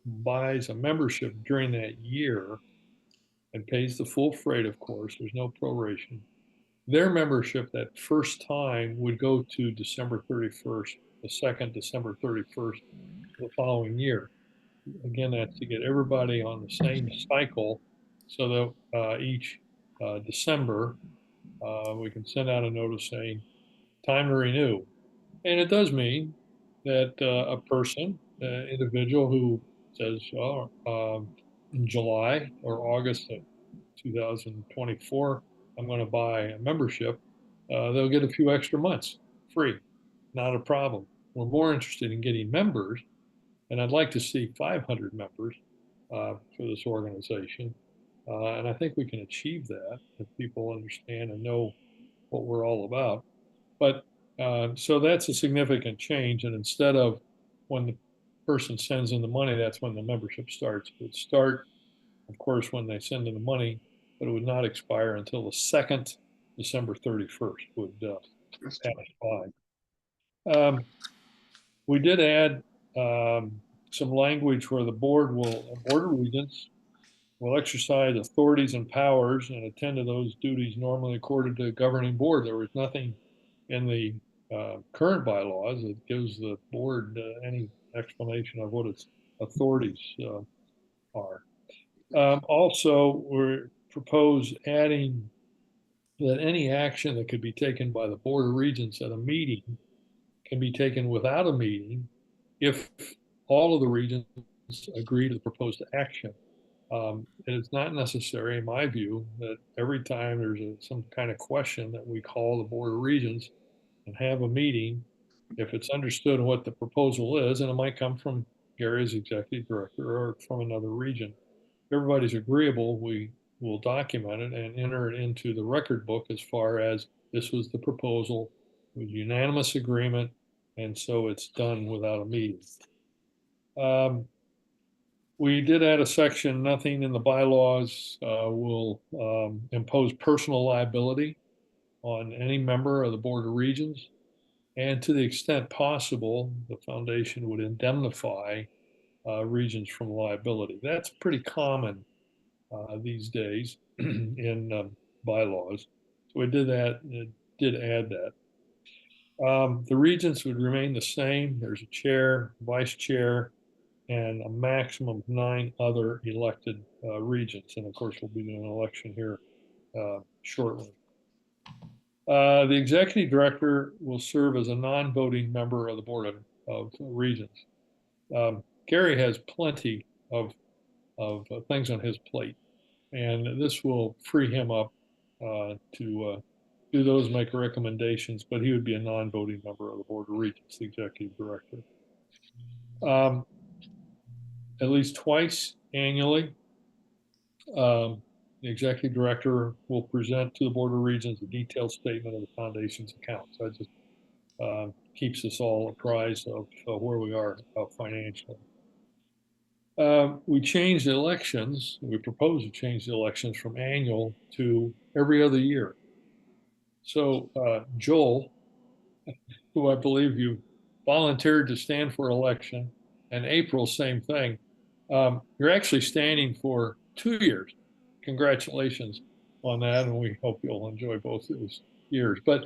buys a membership during that year and pays the full freight, of course, there's no proration, their membership that first time would go to December 31st, the second December 31st the following year. Again, that's to get everybody on the same cycle so that each December we can send out a notice saying time to renew. And it does mean that a person, individual who says, oh, in July or August of 2024, I'm going to buy a membership, they'll get a few extra months free. Not a problem. We're more interested in getting members, and I'd like to see 500 members for this organization. And I think we can achieve that if people understand and know what we're all about. But so that's a significant change. And instead of when the person sends in the money, that's when the membership starts. It would start, of course, when they send in the money, but it would not expire until the second December 31st would pass by. We did add some language where the board of regents will exercise authorities and powers and attend to those duties normally accorded to the governing board. There was nothing in the current bylaws that gives the board any explanation of what its authorities are. Also, we propose adding that any action that could be taken by the Board of Regents at a meeting can be taken without a meeting if all of the regents agree to the proposed action. It is not necessary, in my view, that every time there's some kind of question that we call the Board of Regents and have a meeting, if it's understood what the proposal is, and it might come from Gary as executive director or from another region. If everybody's agreeable, we will document it and enter it into the record book as far as this was the proposal, it was unanimous agreement, and so it's done without a meeting. We did add a section, nothing in the bylaws will impose personal liability on any member of the Board of Regents. And to the extent possible, the foundation would indemnify regents from liability. That's pretty common these days in bylaws. So we did that, it did add that. The regents would remain the same. There's a chair, vice chair, and a maximum of 9 other elected regents. And of course, we'll be doing an election here shortly. The executive director will serve as a non-voting member of the Board of Regents. Gary has plenty of things on his plate, and this will free him up to do those, make recommendations, but he would be a non-voting member of the Board of Regents, the executive director. At least twice annually, the executive director will present to the Board of Regents a detailed statement of the foundation's accounts. That just keeps us all apprised of where we are financially. We changed the elections. We propose to change the elections from annual to every other year. So Joel, who I believe you volunteered to stand for election, and April, same thing. You're actually standing for 2 years. Congratulations on that, and we hope you'll enjoy both those years. But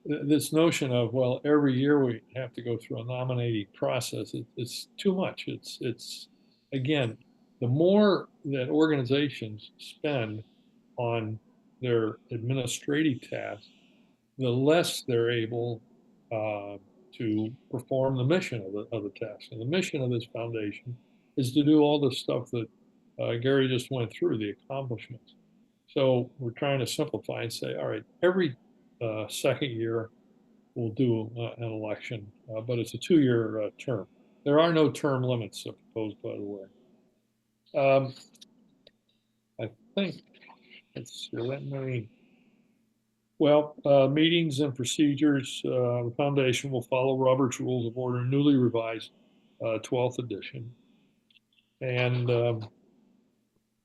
this notion of, well, every year we have to go through a nominating process, it's too much. It's again, the more that organizations spend on their administrative tasks, the less they're able to perform the mission of the task. And the mission of this foundation is to do all the stuff that Gary just went through, the accomplishments. So we're trying to simplify and say, all right, every second year we'll do an election, but it's a 2-year term. There are no term limits proposed, by the way. I think it's that many. Well, meetings and procedures, the foundation will follow Robert's Rules of Order, newly revised 12th edition. And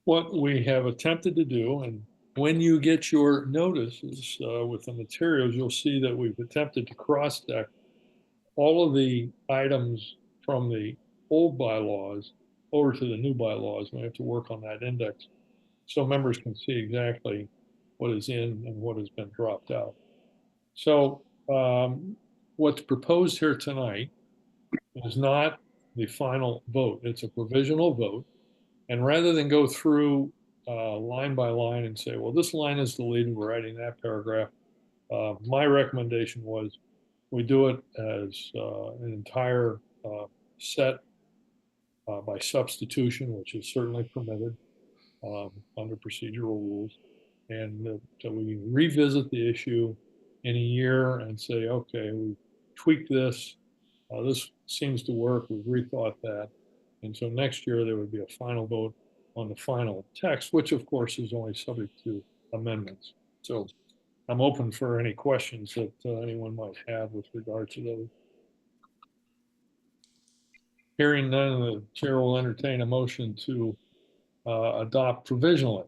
what we have attempted to do, and when you get your notices with the materials, you'll see that we've attempted to cross-deck all of the items from the old bylaws over to the new bylaws. We have to work on that index so members can see exactly what is in and what has been dropped out. So what's proposed here tonight is not the final vote. It's a provisional vote. And rather than go through line by line and say, well, this line is deleted, we're adding that paragraph, my recommendation was we do it as an entire set by substitution, which is certainly permitted under procedural rules, and that we revisit the issue in a year and say, okay, we tweaked this. This seems to work. We've rethought that. And so next year there would be a final vote on the final text, which of course is only subject to amendments. So I'm open for any questions that anyone might have with regard to those. Hearing none, the chair will entertain a motion to adopt provisionally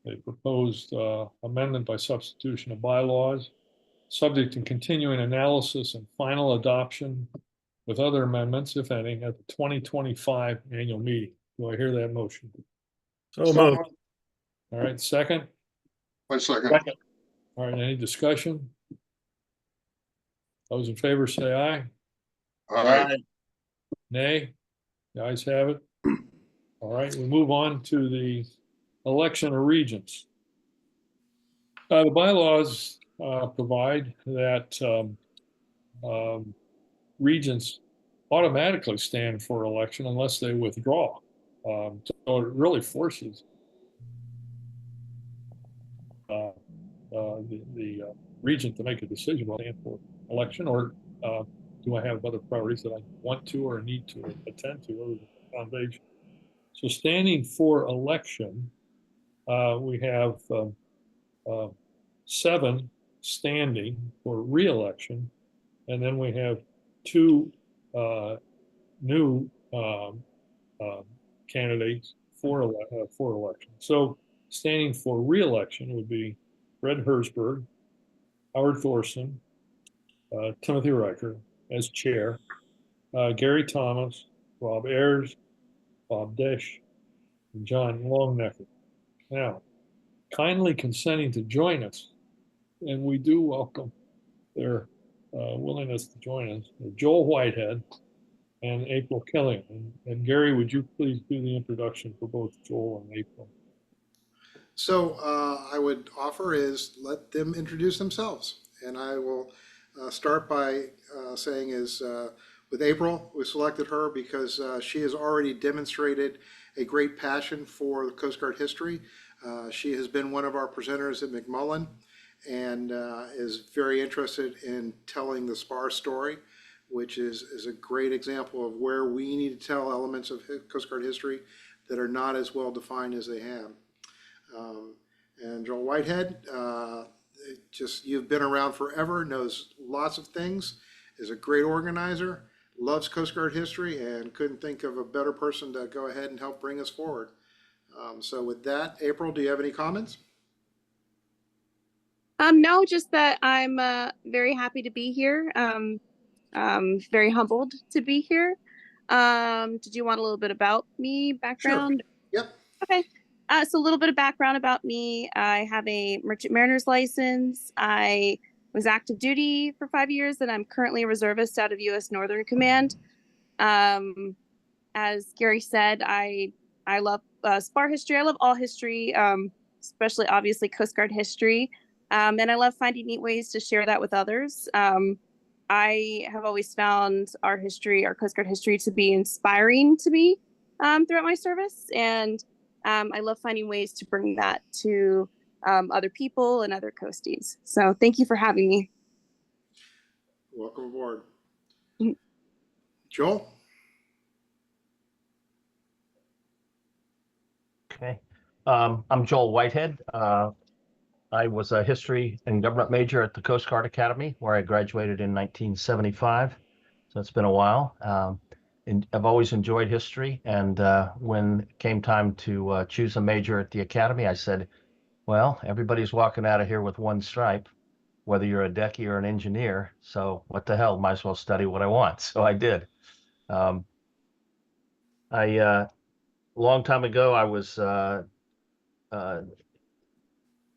a proposed amendment by substitution of bylaws, subject to continuing analysis and final adoption with other amendments, if any, at the 2025 annual meeting. Do I hear that motion? So moved. All right, second? One second. All right, any discussion? Those in favor say aye. Aye. Nay? The ayes have it. All right, we move on to the election of regents. The bylaws provide that regents automatically stand for election unless they withdraw. So it really forces the regent to make a decision about stand for election, or do I have other priorities that I want to or need to attend to other than the foundation? So standing for election, we have 7 standing for re-election, and then we have 2 new candidates for election. So standing for re-election would be Fred Hersberg, Howard Thorson, Timothy Riker as chair, Gary Thomas, Rob Ayers, Bob Desch, and John Longnecker. Now, kindly consenting to join us, and we do welcome their willingness to join us, Joel Whitehead and April Kelly. And Gary, would you please do the introduction for both Joel and April? So I would offer is let them introduce themselves. And I will start by saying is with April, we selected her because she has already demonstrated a great passion for the Coast Guard history. She has been one of our presenters at McMullen and is very interested in telling the SPAR story, which is a great example of where we need to tell elements of Coast Guard history that are not as well defined as they have. And Joel Whitehead, you've been around forever, knows lots of things, is a great organizer, loves Coast Guard history, and couldn't think of a better person to go ahead and help bring us forward. So with that, April, do you have any comments? No, just that I'm very happy to be here. Very humbled to be here. Did you want a little bit about me, background? Sure. Yep. Okay. So a little bit of background about me. I have a merchant mariner's license. I was active duty for 5 years, and I'm currently a reservist out of U.S. Northern Command. As Gary said, I love SPAR history. I love all history, especially obviously Coast Guard history. And I love finding neat ways to share that with others. I have always found our history, our Coast Guard history, to be inspiring to me throughout my service. And I love finding ways to bring that to other people and other coasties. So thank you for having me. Welcome aboard. Joel? Okay. I'm Joel Whitehead. I was a history and government major at the Coast Guard Academy, where I graduated in 1975. So it's been a while. And I've always enjoyed history. And when it came time to choose a major at the Academy, I said, well, everybody's walking out of here with one stripe, whether you're a decky or an engineer. So what the hell, might as well study what I want. So I did. A long time ago, I was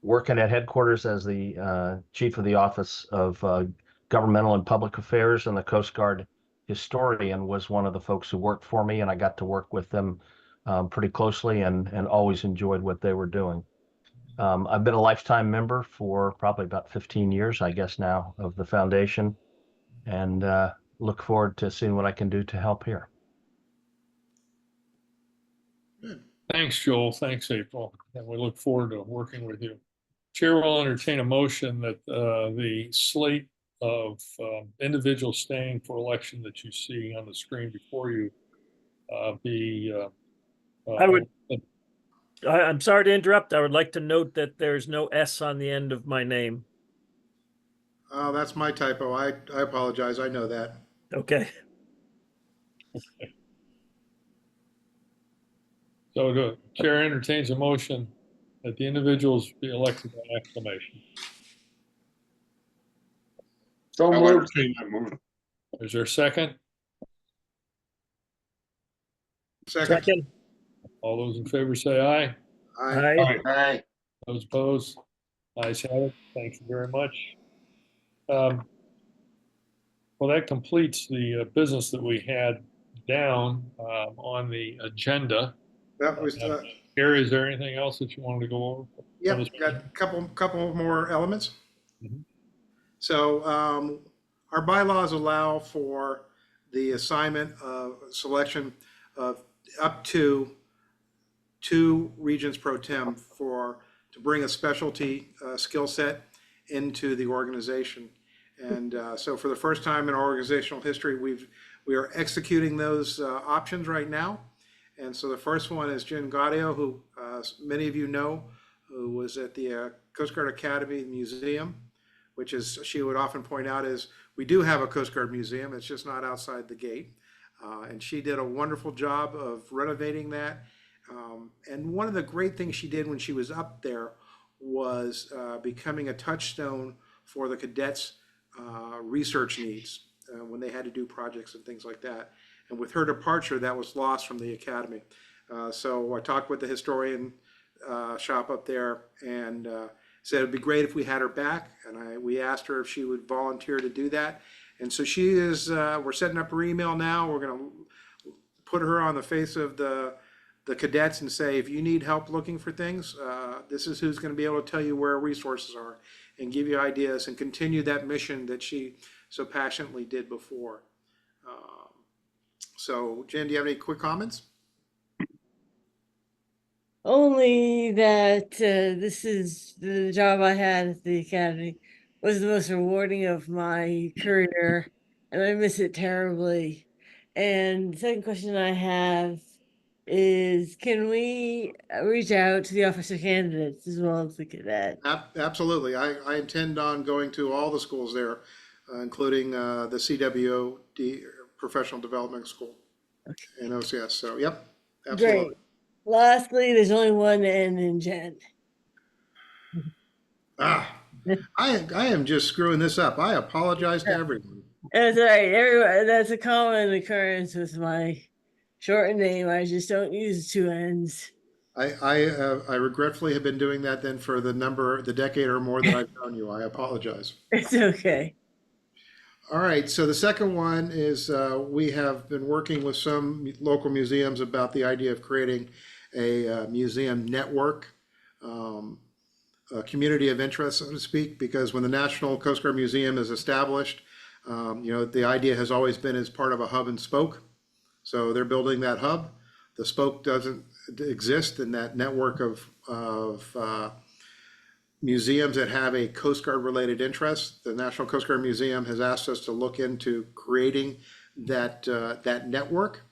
working at headquarters as the chief of the Office of Governmental and Public Affairs, and the Coast Guard historian was one of the folks who worked for me, and I got to work with them pretty closely and always enjoyed what they were doing. I've been a lifetime member for probably about 15 years, I guess now, of the foundation, and look forward to seeing what I can do to help here. Thanks, Joel. Thanks, April. And we look forward to working with you. Chair will entertain a motion that the slate of individuals standing for election that you see on the screen before you be. I'm sorry to interrupt. I would like to note that there's no S on the end of my name. Oh, that's my typo. I apologize. I know that. Okay. So the chair entertains a motion that the individuals be elected by acclamation. So I'll moved. entertain that move. Is there a second? Second. All those in favor say aye. Aye. Aye. Aye. Those opposed? Ayes have it. Thank you very much. Well, that completes the business that we had down on the agenda. That was, Gary, is there anything else that you wanted to go over? yep, got a couple more elements. Mhm. So our bylaws allow for the assignment of selection of up to 2 regents pro tem to bring a specialty skill set into the organization. And so for the first time in our organizational history, we are executing those options right now. And so the first one is Jen Gaudio, who many of you know, who was at the Coast Guard Academy Museum, which is, she would often point out, is we do have a Coast Guard museum, it's just not outside the gate. And she did a wonderful job of renovating that. And one of the great things she did when she was up there was becoming a touchstone for the cadets' research needs when they had to do projects and things like that. And with her departure, that was lost from the academy. So I talked with the historian shop up there and said it'd be great if we had her back. And we asked her if she would volunteer to do that. And so she is, we're setting up her email now. We're going to put her on the face of the cadets and say, if you need help looking for things, this is who's going to be able to tell you where resources are and give you ideas and continue that mission that she so passionately did before. So Jen, do you have any quick comments? Only that this is the job I had at the academy was the most rewarding of my career, and I miss it terribly. And the second question I have is, can we reach out to the officer candidates as well as the cadet? Absolutely. I intend on going to all the schools there, including the CWOD Professional Development School in OCS. So, yep, absolutely. Great. Lastly, there's only one N in Jen. I am just screwing this up. I apologize to everyone. That's all right. Everyone, that's a common occurrence with my short name. I just don't use 2 N's. I regretfully have been doing that then for the decade or more that I've known you. I apologize. It's okay. All right, so the second one is we have been working with some local museums about the idea of creating a museum network, a community of interest, so to speak, because when the National Coast Guard Museum is established, the idea has always been as part of a hub and spoke. So they're building that hub. The spoke doesn't exist in that network of museums that have a Coast Guard related interest. The National Coast Guard Museum has asked us to look into creating that network.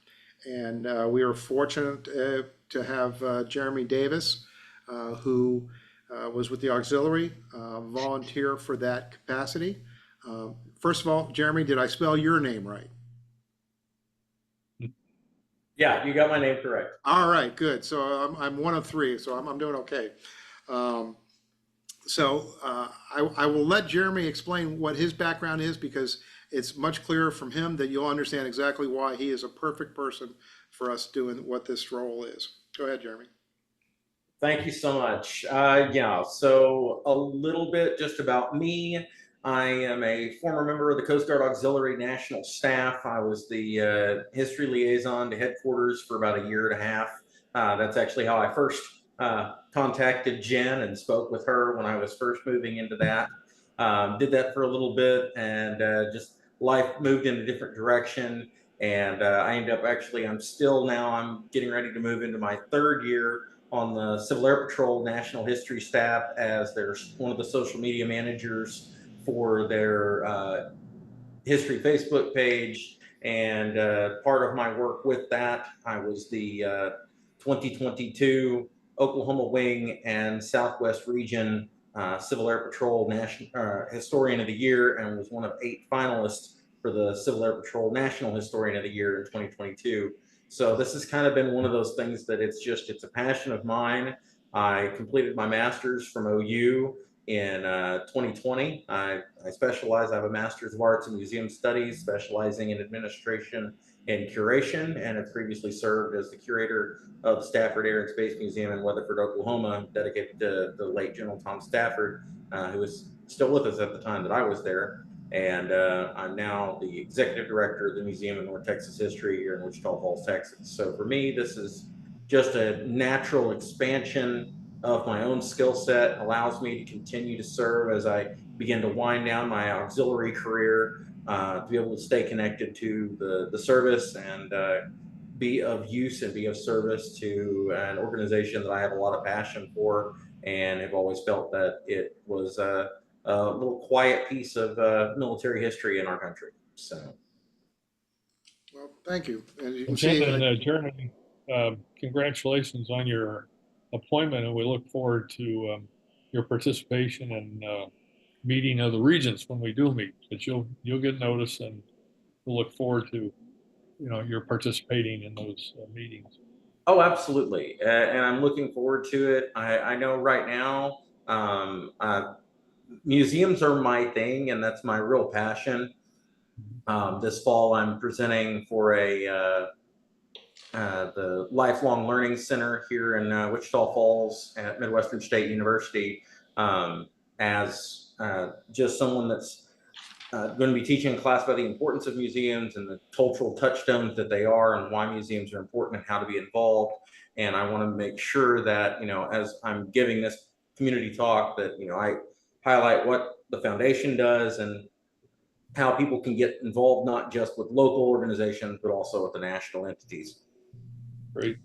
And we are fortunate to have Jeremy Davis, who was with the auxiliary, volunteer for that capacity. First of all, Jeremy, did I spell your name right? Yeah, you got my name correct. All right, good. So I'm 1 of 3, so I'm doing okay. So I will let Jeremy explain what his background is, because it's much clearer from him that you'll understand exactly why he is a perfect person for us doing what this role is. Go ahead, Jeremy. Thank you so much. Yeah, so a little bit just about me. I am a former member of the Coast Guard Auxiliary National Staff. I was the history liaison to headquarters for about 1.5 years. That's actually how I first contacted Jen and spoke with her when I was first moving into that. Did that for a little bit, and just life moved in a different direction. And I ended up I'm getting ready to move into my third year on the Civil Air Patrol National History staff as one of the social media managers for their history Facebook page. And part of my work with that, I was the 2022 Oklahoma Wing and Southwest Region Civil Air Patrol National Historian of the Year, and was one of 8 finalists for the Civil Air Patrol National Historian of the Year in 2022. So this has kind of been one of those things that it's a passion of mine. I completed my master's from OU in 2020. I have a Master's of Arts in Museum Studies, specializing in administration and curation, and have previously served as the curator of the Stafford Air and Space Museum in Weatherford, Oklahoma, dedicated to the late General Tom Stafford, who was still with us at the time that I was there. And I'm now the executive director of the Museum of North Texas History here in Wichita Falls, Texas. So for me, this is just a natural expansion of my own skill set, allows me to continue to serve as I begin to wind down my auxiliary career, to be able to stay connected to the service and be of use and be of service to an organization that I have a lot of passion for, and have always felt that it was a little quiet piece of military history in our country. So. Well, thank you. As you can And Jim see, and Jeremy, congratulations on your appointment, and we look forward to your participation and meeting of the regents when we do meet. But you'll get notice, and we'll look forward to your participating in those meetings. Oh, absolutely. And I'm looking forward to it. I know right now, museums are my thing, and that's my real passion. This fall, I'm presenting for the Lifelong Learning Center here in Wichita Falls at Midwestern State University, as just someone that's going to be teaching a class about the importance of museums and the cultural touchstones that they are, and why museums are important and how to be involved. And I want to make sure that, as I'm giving this community talk, that, I highlight what the foundation does and how people can get involved, not just with local organizations, but also with the national entities. Great.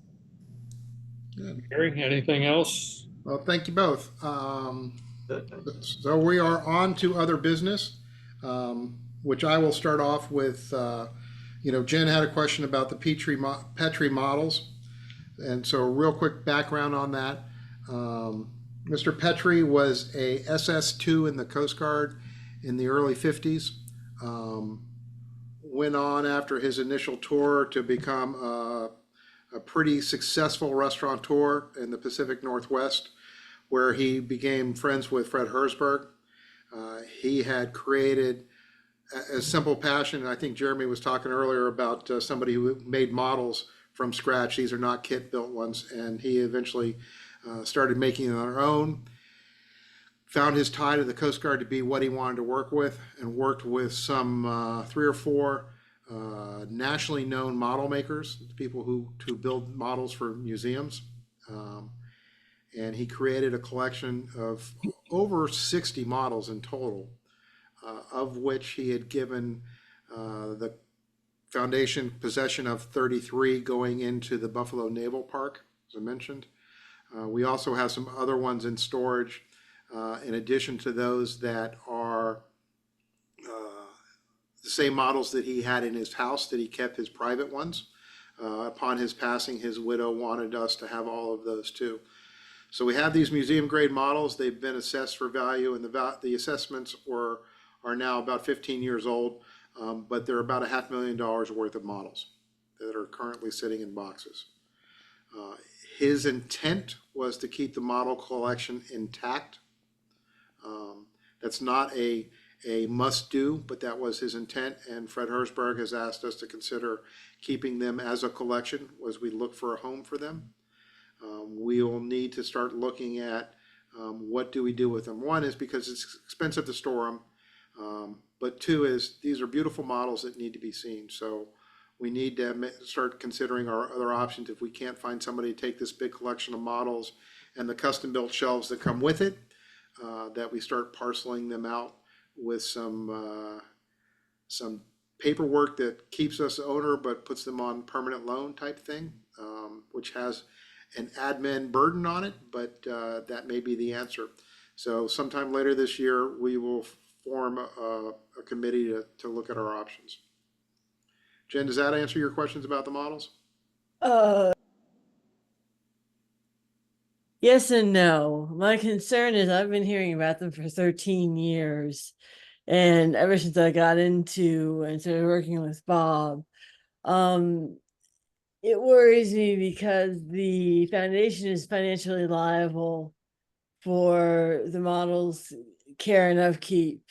Good. Gary, anything else? Well, thank you both. So we are on to other business, which I will start off with. Jen had a question about the Petrie models. And so real quick background on that. Mr. Petrie was a SS2 in the Coast Guard in the early 50s. Went on after his initial tour to become a pretty successful restaurateur in the Pacific Northwest, where he became friends with Fred Herzberg. He had created a simple passion, and I think Jeremy was talking earlier about somebody who made models from scratch. These are not kit-built ones, and he eventually started making them on their own. Found his tie to the Coast Guard to be what he wanted to work with, and worked with some 3 or 4 nationally known model makers, people who build models for museums. And he created a collection of over 60 models in total, of which he had given the foundation possession of 33 going into the Buffalo Naval Park, as I mentioned. We also have some other ones in storage, in addition to those that are the same models that he had in his house, that he kept his private ones. Upon his passing, his widow wanted us to have all of those too. So we have these museum grade models. They've been assessed for value, and the assessments are now about 15 years old, but they're about $500,000 worth of models that are currently sitting in boxes. His intent was to keep the model collection intact. That's not a must do, but that was his intent, and Fred Herzberg has asked us to consider keeping them as a collection as we look for a home for them. We'll need to start looking at what do we do with them. One is because it's expensive to store them, but 2 is these are beautiful models that need to be seen. So we need to start considering our other options if we can't find somebody to take this big collection of models and the custom built shelves that come with it, that we start parceling them out with some paperwork that keeps us owner but puts them on permanent loan type thing, which has an admin burden on it, but that may be the answer. So sometime later this year, we will form a committee to look at our options. Jen, does that answer your questions about the models? Yes and no. My concern is I've been hearing about them for 13 years. And ever since I got into and started working with Bob, it worries me because the foundation is financially liable for the model's care and upkeep.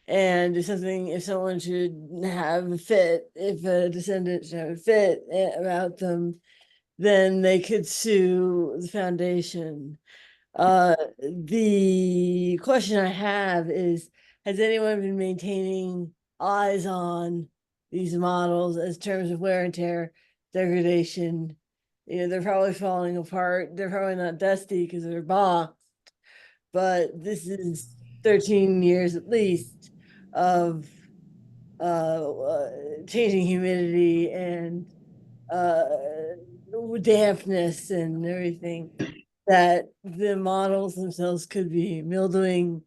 And if someone should have a fit, if a descendant should have a fit about them, then they could sue the foundation. The question I have is, has anyone been maintaining eyes on these models as terms of wear and tear, degradation? You know, they're probably falling apart. They're probably not dusty because they're boxed, but this is 13 years at least of changing humidity and uh, dampness and everything, that the models themselves could be mildewing.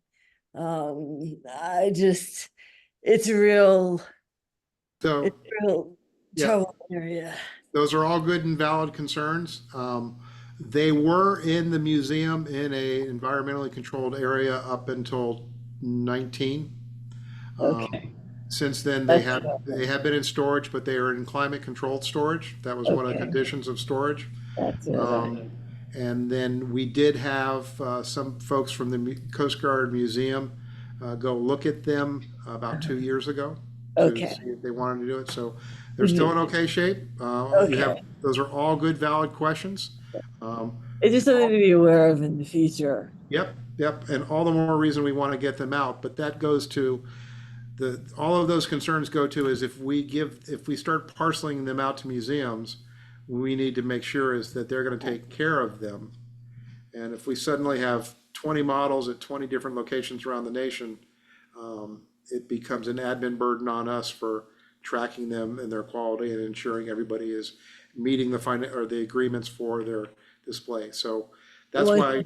It's a real, So, it's a real yeah, trouble area. those are all good and valid concerns. They were in the museum in a environmentally controlled area up until 19. Okay, Since then, that's they have been in storage, but they are in climate controlled storage. That was one of the okay. conditions of storage. That's what I. And then we did have some folks from the Coast Guard Museum go look at them about 2 years ago to Okay. see if they wanted to do it. So they're still in okay shape. You have, Okay. those are all good, valid questions. Um, It's just something to be aware of in the future. Yep, yep. And all the more reason we want to get them out. But that goes to all of those concerns go to is if we start parceling them out to museums, we need to make sure is that they're going to take care of them. And if we suddenly have 20 models at 20 different locations around the nation, it becomes an admin burden on us for tracking them and their quality and ensuring everybody is meeting the agreements for their display. So that's Well, why.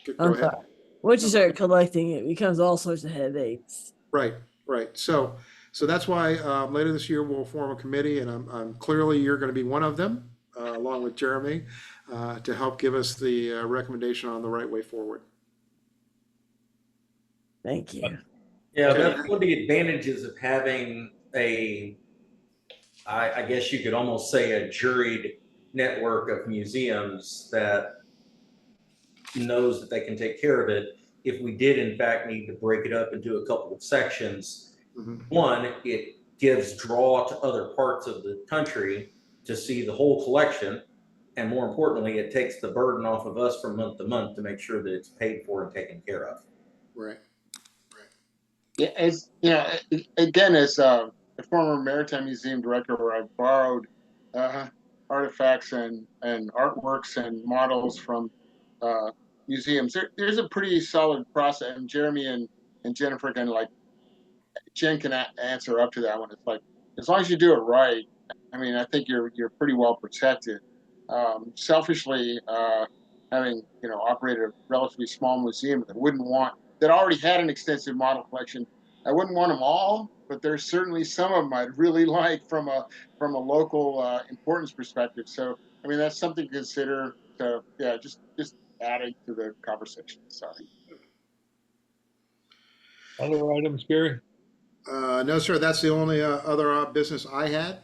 Go I'm ahead. sorry. Once you start collecting, it becomes all sorts of headaches. Right, right. So that's why later this year we'll form a committee, and I'm clearly you're going to be one of them, along with Jeremy, to help give us the recommendation on the right way forward. Thank you. Yeah, that's one of the advantages of having I guess you could almost say a juried network of museums that knows that they can take care of it. If we did in fact need to break it up into a couple of sections, one, it gives draw to other parts of the country to see the whole collection. And more importantly, it takes the burden off of us from month to month to make sure that it's paid for and taken care of. Right. Yeah, as again, as a former Maritime Museum director, where I've borrowed artifacts and artworks and models from museums, there's a pretty solid process. And Jeremy and Jennifer can Jen can answer up to that one. It's like, as long as you do it right, I mean, I think you're pretty well protected. Selfishly, having operated a relatively small museum that already had an extensive model collection, I wouldn't want them all, but there's certainly some of them I'd really like from a local importance perspective. So, I mean, that's something to consider. So, yeah, just adding to the conversation. Sorry. Other items, Gary? No, sir, that's the only other business I had.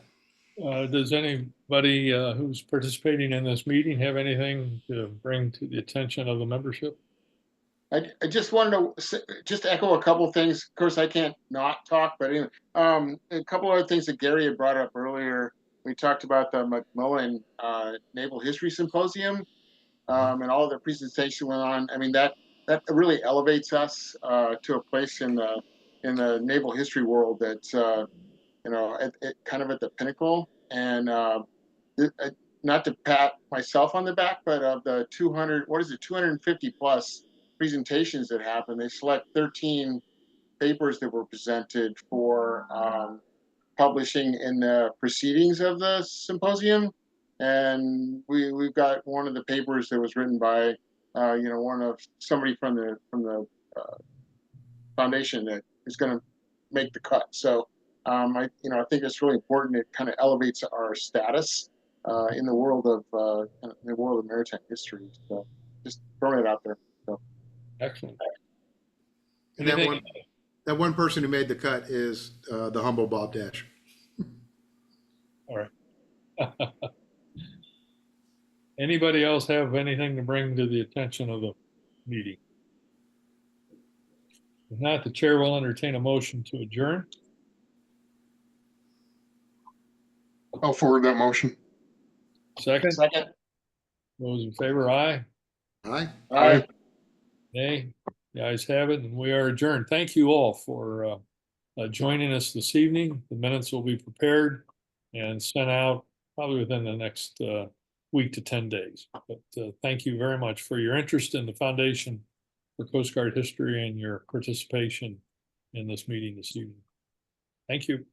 Does anybody who's participating in this meeting have anything to bring to the attention of the membership? I just wanted to just echo a couple of things. Of course, I can't not talk, but anyway, a couple other things that Gary had brought up earlier. We talked about the McMillan Naval History Symposium and all of the presentation went on. I mean, that really elevates us to a place in the naval history world that's kind of at the pinnacle. And not to pat myself on the back, but of the 250 plus presentations that happened, they select 13 papers that were presented for publishing in the proceedings of the symposium. And we've got one of the papers that was written by somebody from the foundation that is going to make the cut. So I think it's really important. It kind of elevates our status in the world of maritime history. So just throwing it out there. So Excellent. And that Anything- one person who made the cut is the humble Bob Dash. All right. Anybody else have anything to bring to the attention of the meeting? If not, the chair will entertain a motion to adjourn. I'll forward that motion. Second, Second. those in favor, aye. Aye. Aye. Nay, the ayes have it, and we are adjourned. Thank you all for joining us this evening. The minutes will be prepared and sent out probably within the next week to 10 days. But thank you very much for your interest in the Foundation for Coast Guard History and your participation in this meeting this evening. Thank you.